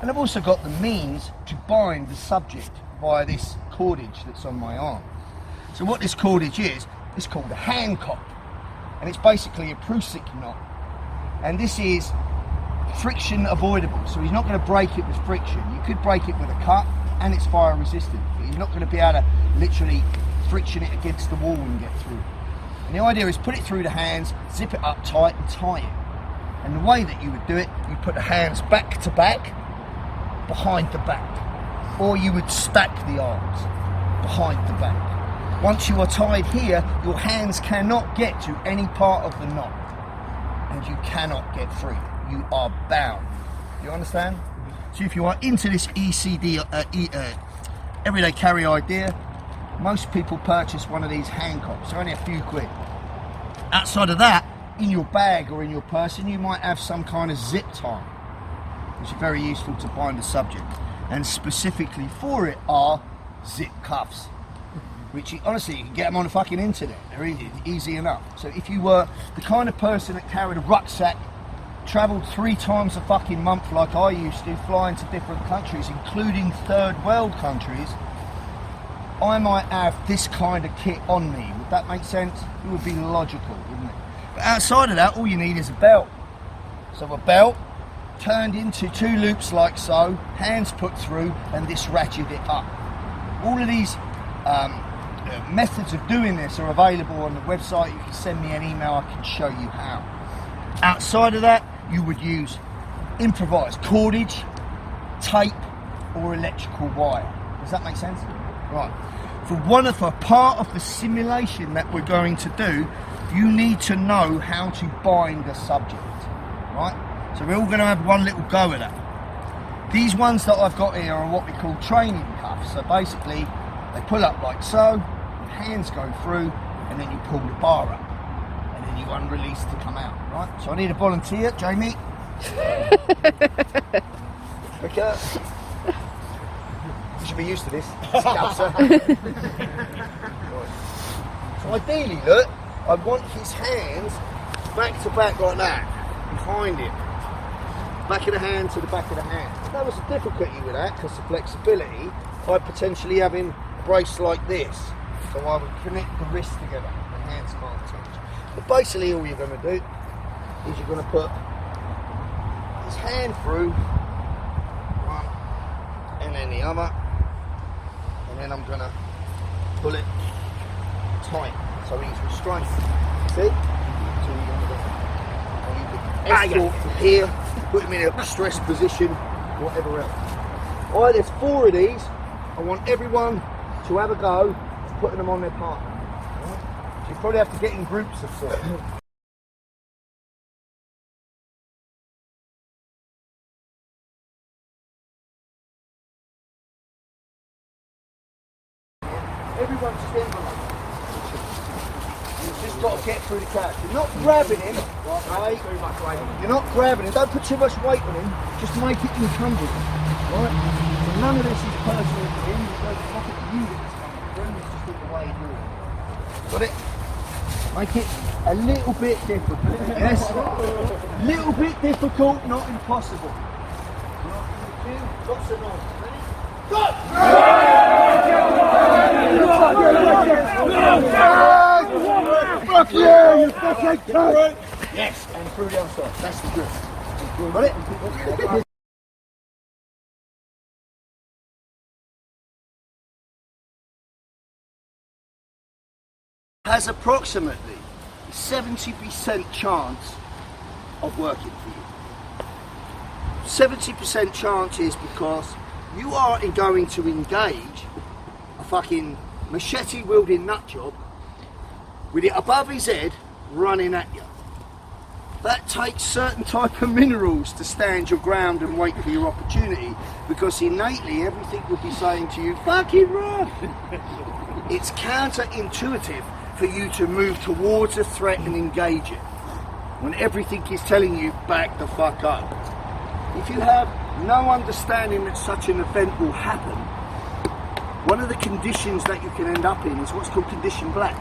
And I've also got the means to bind the subject via this cordage that's on my arm. So what this cordage is called a handcuff, and it's basically a Prusik knot. And this is friction avoidable, so he's not going to break it with friction. You could break it with a cut, and it's fire resistant, but he's not going to be able to literally friction it against the wall and get through. And the idea is put it through the hands, zip it up tight and tie it. And the way that you would do it, you put the hands back to back, behind the back. Or you would stack the arms behind the back. Once you are tied here, your hands cannot get to any part of the knot. And you cannot get free. You are bound. You understand? So if you are into this everyday carry idea, most people purchase one of these handcuffs. They're only a few quid. Outside of that, in your bag or in your person, you might have some kind of zip tie, which is very useful to bind a subject. And specifically for it are zip cuffs, which honestly, you can get them on the fucking internet. They're easy enough. So if you were the kind of person that carried a rucksack, travelled 3 times a fucking month like I used to, flying to different countries, including third world countries, I might have this kind of kit on me. Would that make sense? It would be logical, wouldn't it? But outside of that, all you need is a belt. So a belt turned into 2 loops like so, hands put through, and this ratcheted it up. All of these methods of doing this are available on the website. You can send me an email, I can show you how. Outside of that, you would use improvised cordage, tape, or electrical wire. Does that make sense? Right. For part of the simulation that we're going to do, you need to know how to bind a subject. Right? So we're all going to have one little go at that. These ones that I've got here are what we call training cuffs. So basically, they pull up like so, hands go through, and then you pull the bar up. And then you unrelease to come out, right? So I need a volunteer, Jamie. Okay. You should be used to this. Right. So ideally, look, I want his hands back to back like that, behind him. back of the hand to the back of the hand. That was the difficulty with that, because the flexibility, I'd potentially having a brace like this, so I would connect the wrists together, the hands can't touch. But basically all you're going to do is you're going to put his hand through one and then the other, and then I'm going to pull it tight so he's restrained. See? So you're going to do. And you can escort from here, put him in a stressed position, whatever else. Alright, there's 4 of these. I want everyone to have a go at putting them on their partner. Right? So you probably have to get in groups of 4. Everyone's stimulated. You've just got to get through the catch. You're not grabbing him, right? You're not grabbing him. Don't put too much weight on him. Just make it incumbent, right? So none of this is personal to him. There's nothing to you that is coming from. It's just the way you do it. Got it? Make it a little bit difficult. Yes? A little bit difficult, not impossible. Lots of noise. Ready? Go! Fuck yeah, you fucking cunt! Yes, and through the other side. That's the grip. Got it? Has approximately 70% chance of working for you. 70% chance is because you are going to engage a fucking machete wielding nut job with it above his head running at you. That takes certain type of minerals to stand your ground and wait for your opportunity, because innately everything will be saying to you, fucking run. It's counterintuitive for you to move towards a threat and engage it when everything is telling you back the fuck up. If you have no understanding that such an event will happen, one of the conditions that you can end up in is what's called condition black,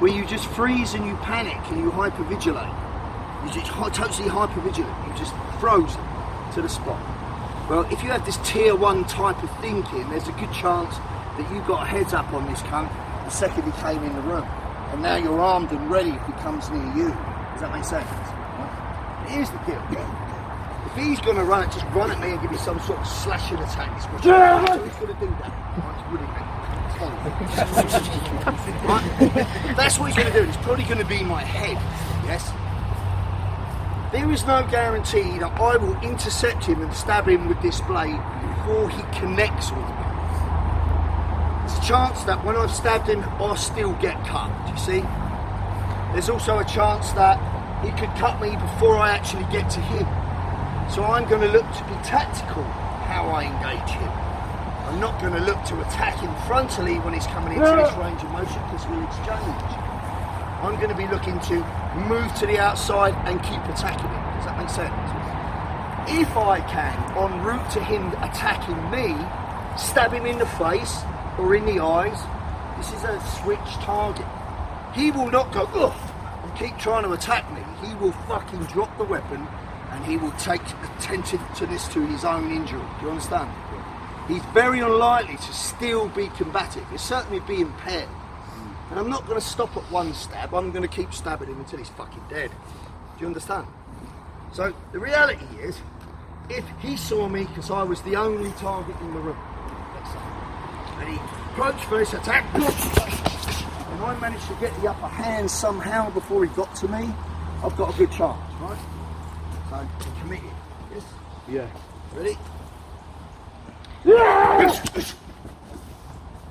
where you just freeze and you panic and you hypervigilate. You're just totally hypervigilant. You just frozen to the spot. Well, if you have this tier 1 type of thinking, there's a good chance that you got a heads up on this cunt the second he came in the room, and now you're armed and ready if he comes near you. Does that make sense? Right? Here's the deal. If he's going to run it, just run at me and give me some sort of slashing attack. He's going to do that. Right? That's what he's going to do. It's probably going to be my head. Yes? There is no guarantee that I will intercept him and stab him with this blade before he connects with me. There's a chance that when I've stabbed him, I'll still get cut. Do you see? There's also a chance that he could cut me before I actually get to him. So I'm going to look to be tactical how I engage him. I'm not going to look to attack him frontally when he's coming into this range of motion, because we'll exchange. I'm going to be looking to move to the outside and keep attacking him. Does that make sense? If I can, en route to him attacking me, stab him in the face or in the eyes, this is a switch target. He will not go, ugh, and keep trying to attack me. He will fucking drop the weapon and he will take attentiveness to his own injury. Do you understand? He's very unlikely to still be combative. He'll certainly be impaired. And I'm not going to stop at one stab. I'm going to keep stabbing him until he's fucking dead. Do you understand? So the reality is, if he saw me because I was the only target in the room, let's say, and he approached for this attack, and I managed to get the upper hand somehow before he got to me, I've got a good chance, right? So I'm committed. Yes? Yeah. Ready? There's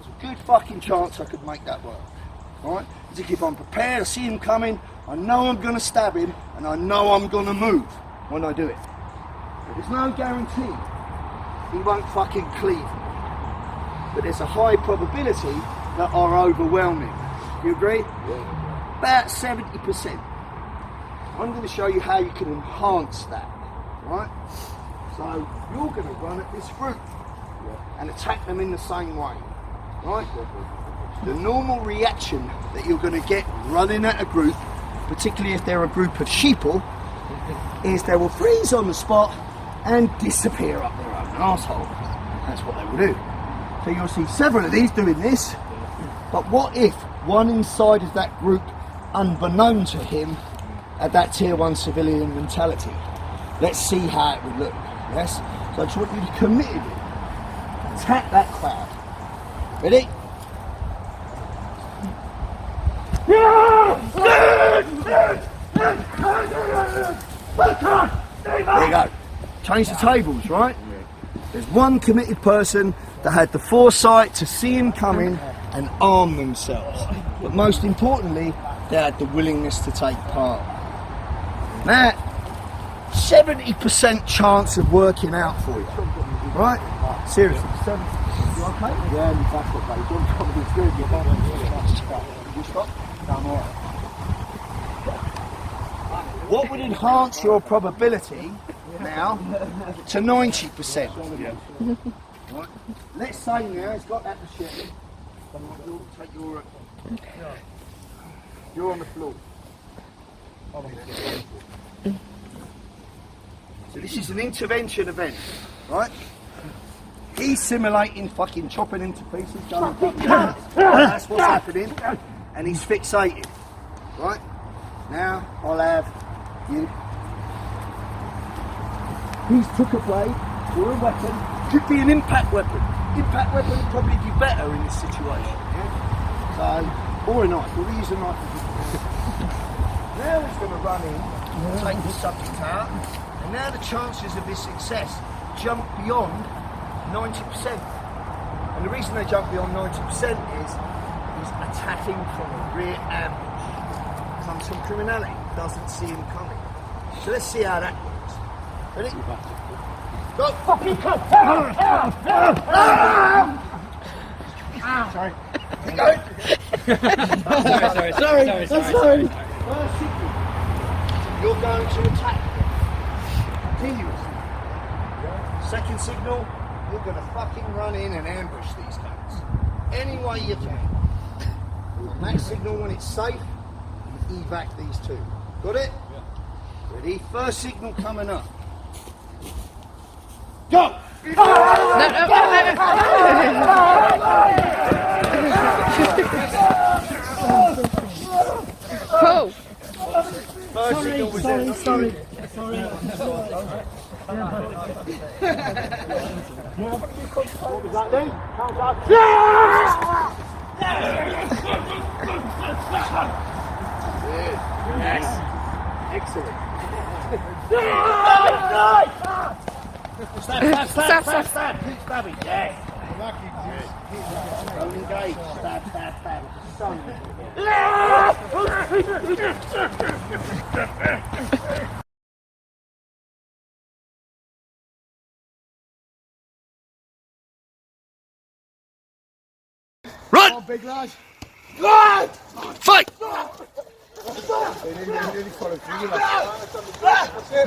a good fucking chance I could make that work. Alright? As if I'm prepared, I see him coming, I know I'm going to stab him, and I know I'm going to move when I do it. But there's no guarantee he won't fucking cleave me. But there's a high probability that are overwhelming. Do you agree? Yeah. About 70%. I'm going to show you how you can enhance that. Right? So you're going to run at this group and attack them in the same way. Right? The normal reaction that you're going to get running at a group, particularly if they're a group of sheeple, is they will freeze on the spot and disappear up their own arsehole. That's what they will do. So you'll see several of these doing this, but what if one inside of that group, unbeknown to him, had that tier 1 civilian mentality? Let's see how it would look, yes? So I just want you to commit it. Attack that crowd. Ready? There you go. Change the tables, right? There's one committed person that had the foresight to see him coming and arm themselves. But most importantly, they had the willingness to take part. Now, 70% chance of working out for you, right? Seriously, 70%. You okay? Yeah, that's what they do. Probably good. You stop? No, I'm alright. What would enhance your probability now to 90%? Yeah. Right. Let's say now it's got that machete. Take you're on the floor. So this is an intervention event, right? He's simulating fucking chopping into pieces. That's what's happening, and he's fixated, right? Now I'll have you. He's took a blade or a weapon. Could be an impact weapon. Impact weapon would probably be better in this situation. Yeah? So, or a knife. We'll use a knife. Now he's going to run in, take the subject out, and now the chances of his success jump beyond 90%. And the reason they jump beyond 90% is he's attacking from a rear ambush. Comes from criminality, doesn't see him coming. So let's see how that works. Ready? Go! Fucking go! Sorry. Go! Sorry. First signal, you're going to attack continuously. Second signal, you're going to fucking run in and ambush these guys. Any way you can. Next signal, when it's safe, you evac these two. Got it? Yeah. Ready? First signal coming up. Go! Oh! Sorry. What was that then? Count up. Yes. Excellent. Stab. Keep stabbing. Yes. Don't engage. Stab. Run! Oh, big lad. Run! Fight!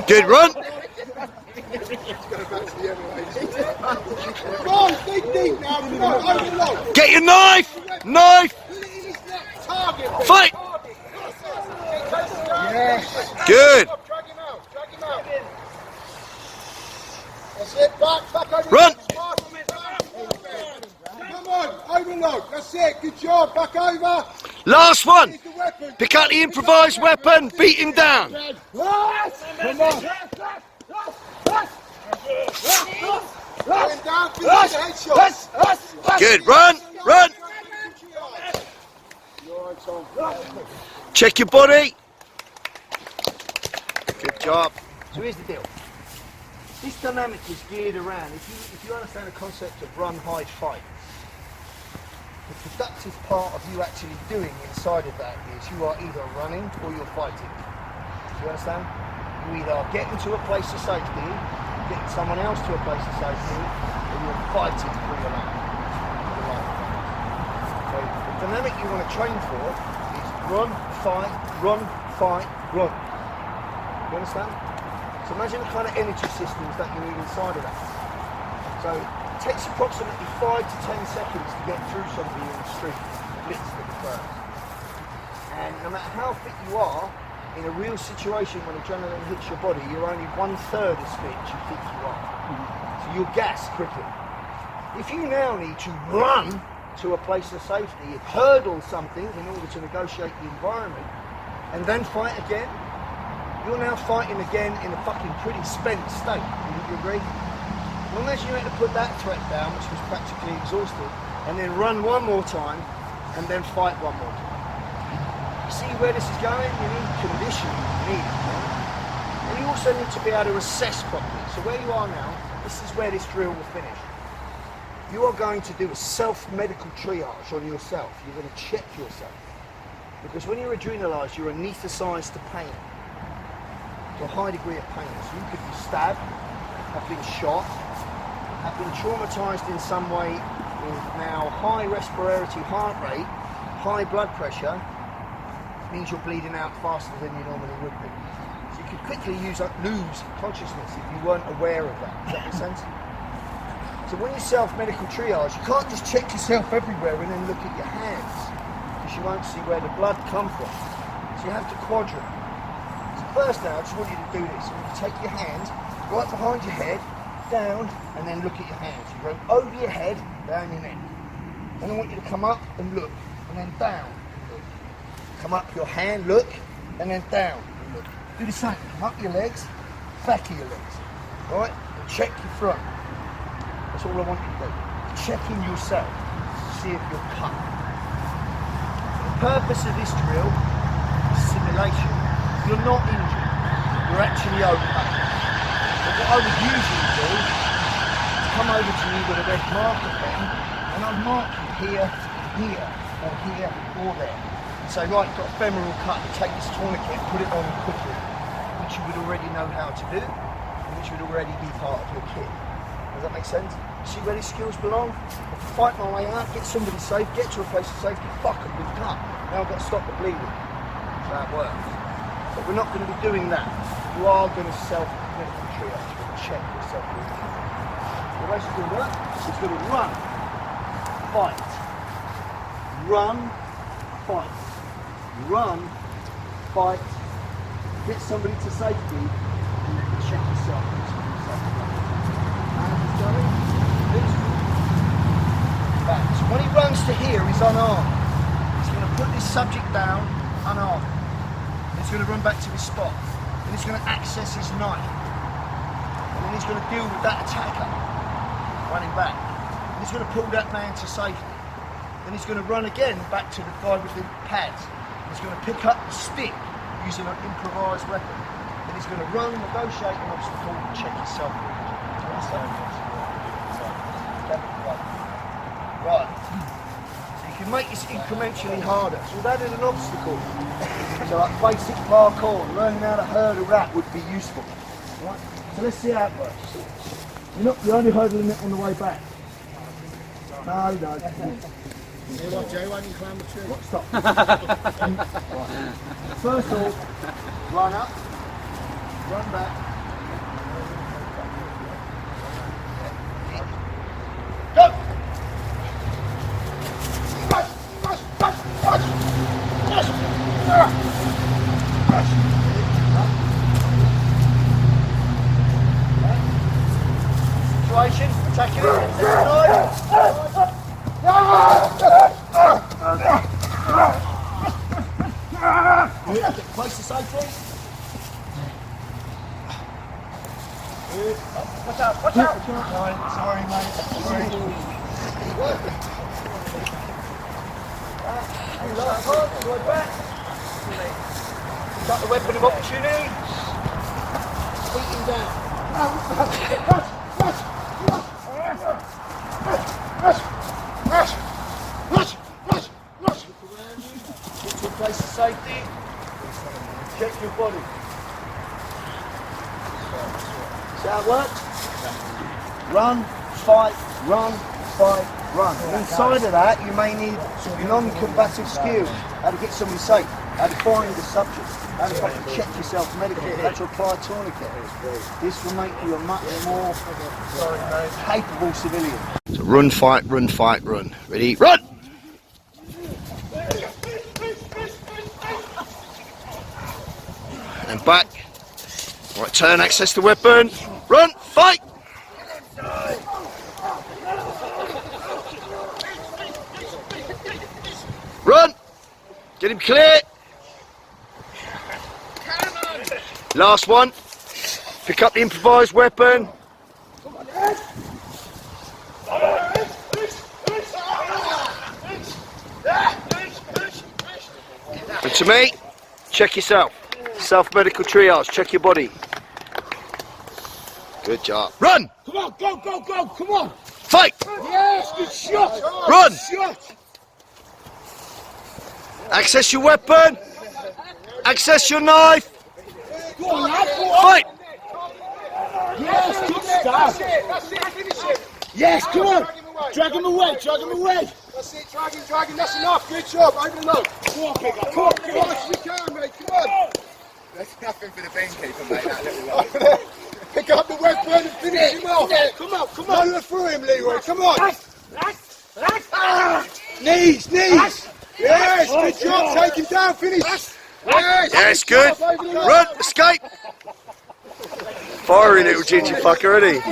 Good run! Get your knife! Fight! Yes. Good! Drag him out. That's it. Back over. Run! Come on, overload. That's it. Good job. Back over. Last one! Here's the weapon. Pick out the improvised weapon, beat him down! Come on. Going down, finish the headshot. Good, run! Check your body! Good job. So here's the deal. This dynamic is geared around, if you understand the concept of run, hide, fight, the productive part of you actually doing inside of that is you are either running or you're fighting. Do you understand? You either are getting to a place of safety, getting someone else to a place of safety, or you're fighting for your life. So the dynamic you want to train for is run, fight, run. You understand? So imagine the kind of energy systems that you need inside of that. So it takes approximately 5 to 10 seconds to get through somebody in the street, blitz that occurs. And no matter how fit you are, in a real situation when adrenaline hits your body, you're only 1/3 as fit as you think you are. So you'll gas quickly. If you now need to run to a place of safety, hurdle something in order to negotiate the environment, and then fight again, you're now fighting again in a fucking pretty spent state. Would you agree? As long as you had to put that threat down, which was practically exhausted, and then run one more time, and then fight one more time. You see where this is going? You need conditioning, you need it, right? And you also need to be able to assess properly. So where you are now, this is where this drill will finish. You are going to do a self-medical triage on yourself. You're going to check yourself. Because when you're adrenalised, you're anaesthetised to pain, to a high degree of pain. So you could be stabbed, have been shot, have been traumatised in some way with now high respiratory heart rate, high blood pressure, means you're bleeding out faster than you normally would be. So you could quickly lose consciousness if you weren't aware of that. Does that make sense? So when you self-medical triage, you can't just check yourself everywhere and then look at your hands, because you won't see where the blood comes from. So you have to quadrant. So first now, I just want you to do this. I want you to take your hands right behind your head, down, and then look at your hands. You go over your head, down your neck. Then I want you to come up and look, and then down. Come up your hand, look, and then down. Look. Do the same. Come up your legs, back of your legs. Right? And check your front. That's all I want you to do. Checking yourself to see if you're cut. The purpose of this drill is simulation. You're not injured. You're actually okay. But what I would usually do is come over to you with a red marker pen, and I'd mark you here, here, or here, or there. So right, got a femoral cut, take this tourniquet and put it on quickly, which you would already know how to do, and which would already be part of your kit. Does that make sense? See where these skills belong? Fight my way out, get somebody safe, get to a place of safety, fuck them, we've cut. Now I've got to stop the bleeding. That's how it works. But we're not going to be doing that. You are going to self-medical triage, you're going to check yourself. The way to do that is going to run, fight, run, fight. Run, fight, get somebody to safety, and then check yourself. Back. So when he runs to here, he's unarmed. He's going to put this subject down, unarmed. He's going to run back to his spot. Then he's going to access his knife. And then he's going to deal with that attacker, running back. And he's going to pull that man to safety. Then he's going to run again back to the guy with the pads. He's going to pick up the stick using an improvised weapon. Then he's going to run, negotiate an obstacle, and check himself. Right. So you can make this incrementally harder. So we've added an obstacle. So like basic parkour, learning how to hurdle that would be useful. Right? So let's see how it works. You're only hurdling it on the way back. No. You know what, Jay, why don't you climb the tree? What, stop. Right. First of all, run up, run back. Go! Situation, attacking it. Place to safety. Watch out, watch out! Sorry, mate. Sorry. Got the weapon of opportunity. Beat him down. Get to a place of safety. Check your body. See how it works? Run, fight, run, fight, run. And inside of that, you may need non-combative skills. How to get somebody safe, how to find the subject, how to fucking check yourself medically, how to apply a tourniquet. This will make you a much more capable civilian. So run, fight, run, fight, run. Ready? Run! And then back. Right turn, access the weapon. Run, fight! Run! Get him clear! Last one. Pick up the improvised weapon. And to me, check yourself. Self-medical triage, check your body. Good job. Run! Come on, go, go, go, come on! Fight! Yes, good shot! Run! Good shot! Access your weapon. Access your knife. Go on, lad, go on! Fight! Yes, good stuff! That's it, finish it! Yes, come on! Drag him away, drag him away! That's it, drag him, that's enough, good job, over the load! Come on, big up, come on, Come on, as we can, mate, come on! That's nothing for the benkeeper, mate, that little one. Pick up the weapon and finish him off! Come on, come on! Run through him, Leroy, come on! Knees, knees! Yes, good job, take him down, finish! Yes, good. Run, escape. Fiery little ginger fucker, isn't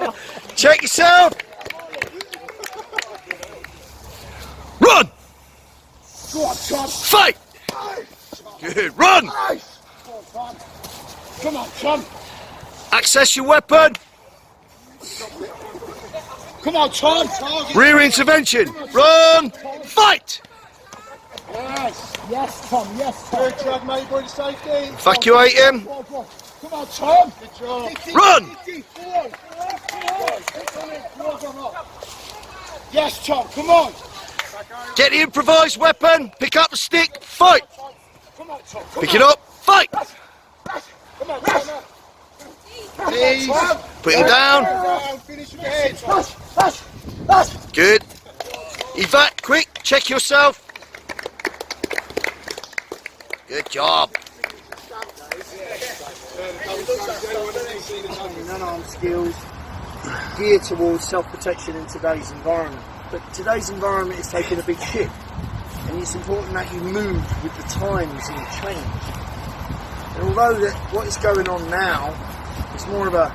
he? Check yourself. Run. Go on, Tom! Fight. Good. Run. Come on, Tom! Access your weapon. Come on, Tom! Rear intervention. Run. Fight. Yes, yes, Tom, yes, Tom! Good job, mate, boy, to safety! Evacuate him. Go on, go on. Come on, Tom! Good job! Run. Yes, Tom, come on! Get the improvised weapon. Pick up the stick. Fight. Come on, Tom, come Pick it up. Fight. Come on, Tom! Knees! Put him down. Finish with the head! Good. Evac, quick. Check yourself. Good job. Non-armed skills geared towards self-protection in today's environment. But today's environment is taking a big shift, and it's important that you move with the times and change. And although that what is going on now is more of a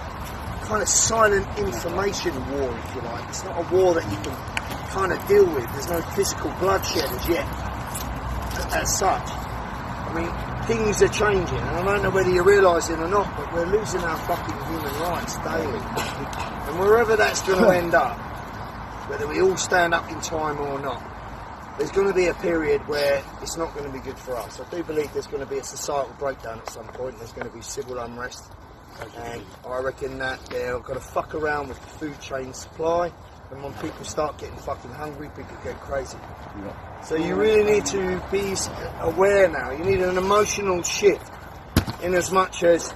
kind of silent information war, if you like, it's not a war that you can kind of deal with. There's no physical bloodshed as yet, as such. I mean, things are changing, and I don't know whether you're realising or not, but we're losing our fucking human rights daily. And wherever that's going to end up, whether we all stand up in time or not, there's going to be a period where it's not going to be good for us. I do believe there's going to be a societal breakdown at some point. There's going to be civil unrest, and I reckon that they're going to fuck around with the food chain supply, and when people start getting fucking hungry, people get crazy. So you really need to be aware now. You need an emotional shift, in as much as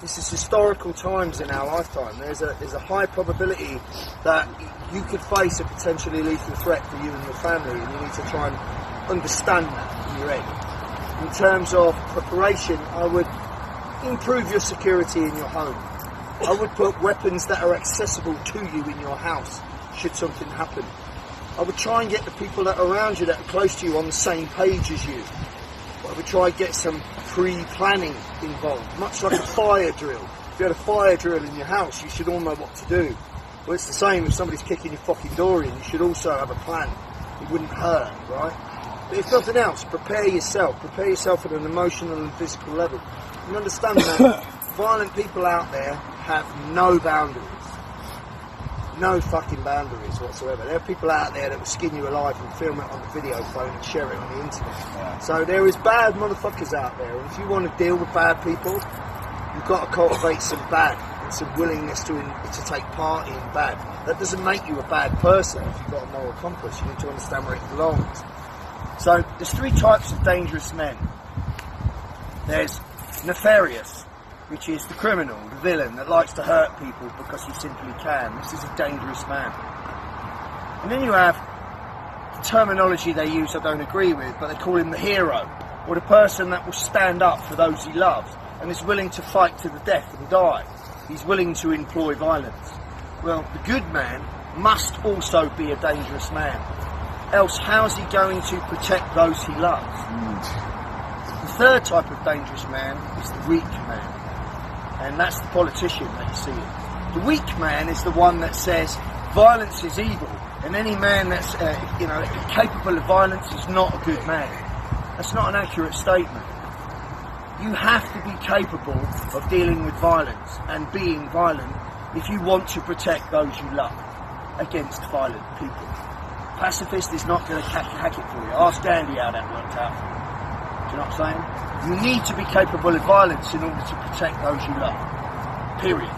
this is historical times in our lifetime. There's a high probability that you could face a potentially lethal threat for you and your family, and you need to try and understand that in your head. In terms of preparation, I would improve your security in your home. I would put weapons that are accessible to you in your house should something happen. I would try and get the people that are around you, that are close to you, on the same page as you. I would try and get some pre-planning involved, much like a fire drill. If you had a fire drill in your house, you should all know what to do. Well, it's the same if somebody's kicking your fucking door in. You should also have a plan. It wouldn't hurt, right? But if nothing else, prepare yourself. Prepare yourself at an emotional and physical level. And understand that violent people out there have no boundaries. No fucking boundaries whatsoever. There are people out there that will skin you alive and film it on the video phone and share it on the internet. So there is bad motherfuckers out there, and if you want to deal with bad people, you've got to cultivate some bad and some willingness to take part in bad. That doesn't make you a bad person if you've got a moral compass. You need to understand where it belongs. So there's three types of dangerous men. There's nefarious, which is the criminal, the villain that likes to hurt people because he simply can. This is a dangerous man. And then you have the terminology they use I don't agree with, but they call him the hero, or the person that will stand up for those he loves and is willing to fight to the death and die. He's willing to employ violence. Well, the good man must also be a dangerous man. Else, how's he going to protect those he loves? The third type of dangerous man is the weak man. And that's the politician that you see. The weak man is the one that says violence is evil, and any man that's capable of violence is not a good man. That's not an accurate statement. You have to be capable of dealing with violence and being violent if you want to protect those you love against violent people. Pacifist is not going to hack it for you. Ask Gandhi how that worked out for you. Do you know what I'm saying? You need to be capable of violence in order to protect those you love. Period.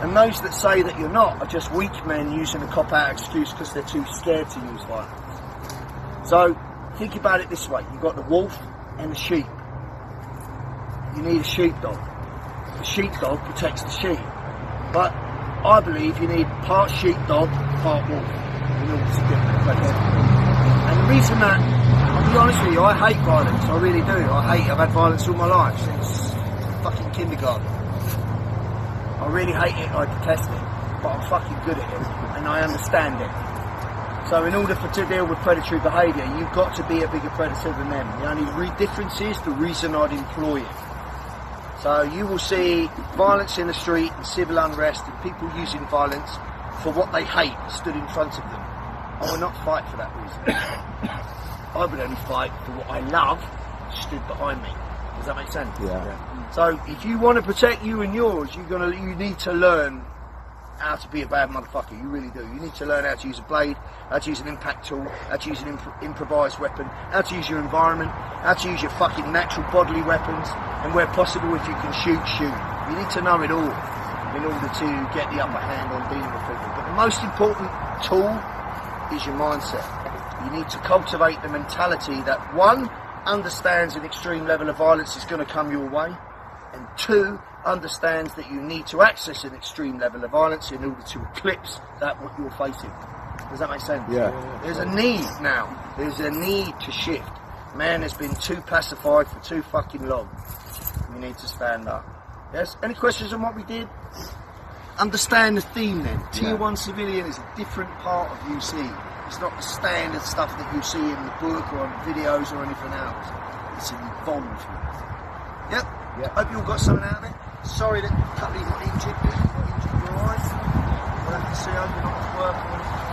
And those that say that you're not are just weak men using a cop-out excuse because they're too scared to use violence. So, think about it this way. You've got the wolf and the sheep. You need a sheepdog. The sheepdog protects the sheep. But I believe you need part sheepdog, part wolf in order to get the predator. And the reason that, I'll be honest with you, I hate violence. I really do. I've had violence all my life since fucking kindergarten. I really hate it, I detest it, but I'm fucking good at it, and I understand it. So in order to deal with predatory behaviour, you've got to be a bigger predator than them. The only difference is the reason I'd employ it. So you will see violence in the street and civil unrest and people using violence for what they hate stood in front of them. I will not fight for that reason. I would only fight for what I love stood behind me. Does that make sense? Yeah. So if you want to protect you and yours, you need to learn how to be a bad motherfucker. You really do. You need to learn how to use a blade, how to use an impact tool, how to use an improvised weapon, how to use your environment, how to use your fucking natural bodily weapons, and where possible, if you can shoot. You need to know it all in order to get the upper hand on dealing with people. But the most important tool is your mindset. You need to cultivate the mentality that, one, understands an extreme level of violence is going to come your way, and two, understands that you need to access an extreme level of violence in order to eclipse that what you're facing. Does that make sense? Yeah. There's a need now. There's a need to shift. Man has been too pacified for too fucking long. We need to stand up. Yes? Any questions on what we did? Understand the theme then. Tier 1 civilian is a different part of UC. It's not the standard stuff that you see in the book or on videos or anything else. It's an involvement. Yep. Hope you all got something out of it. Sorry that a couple of you got injured. You're alright. We'll have to see how you're not at work or anything.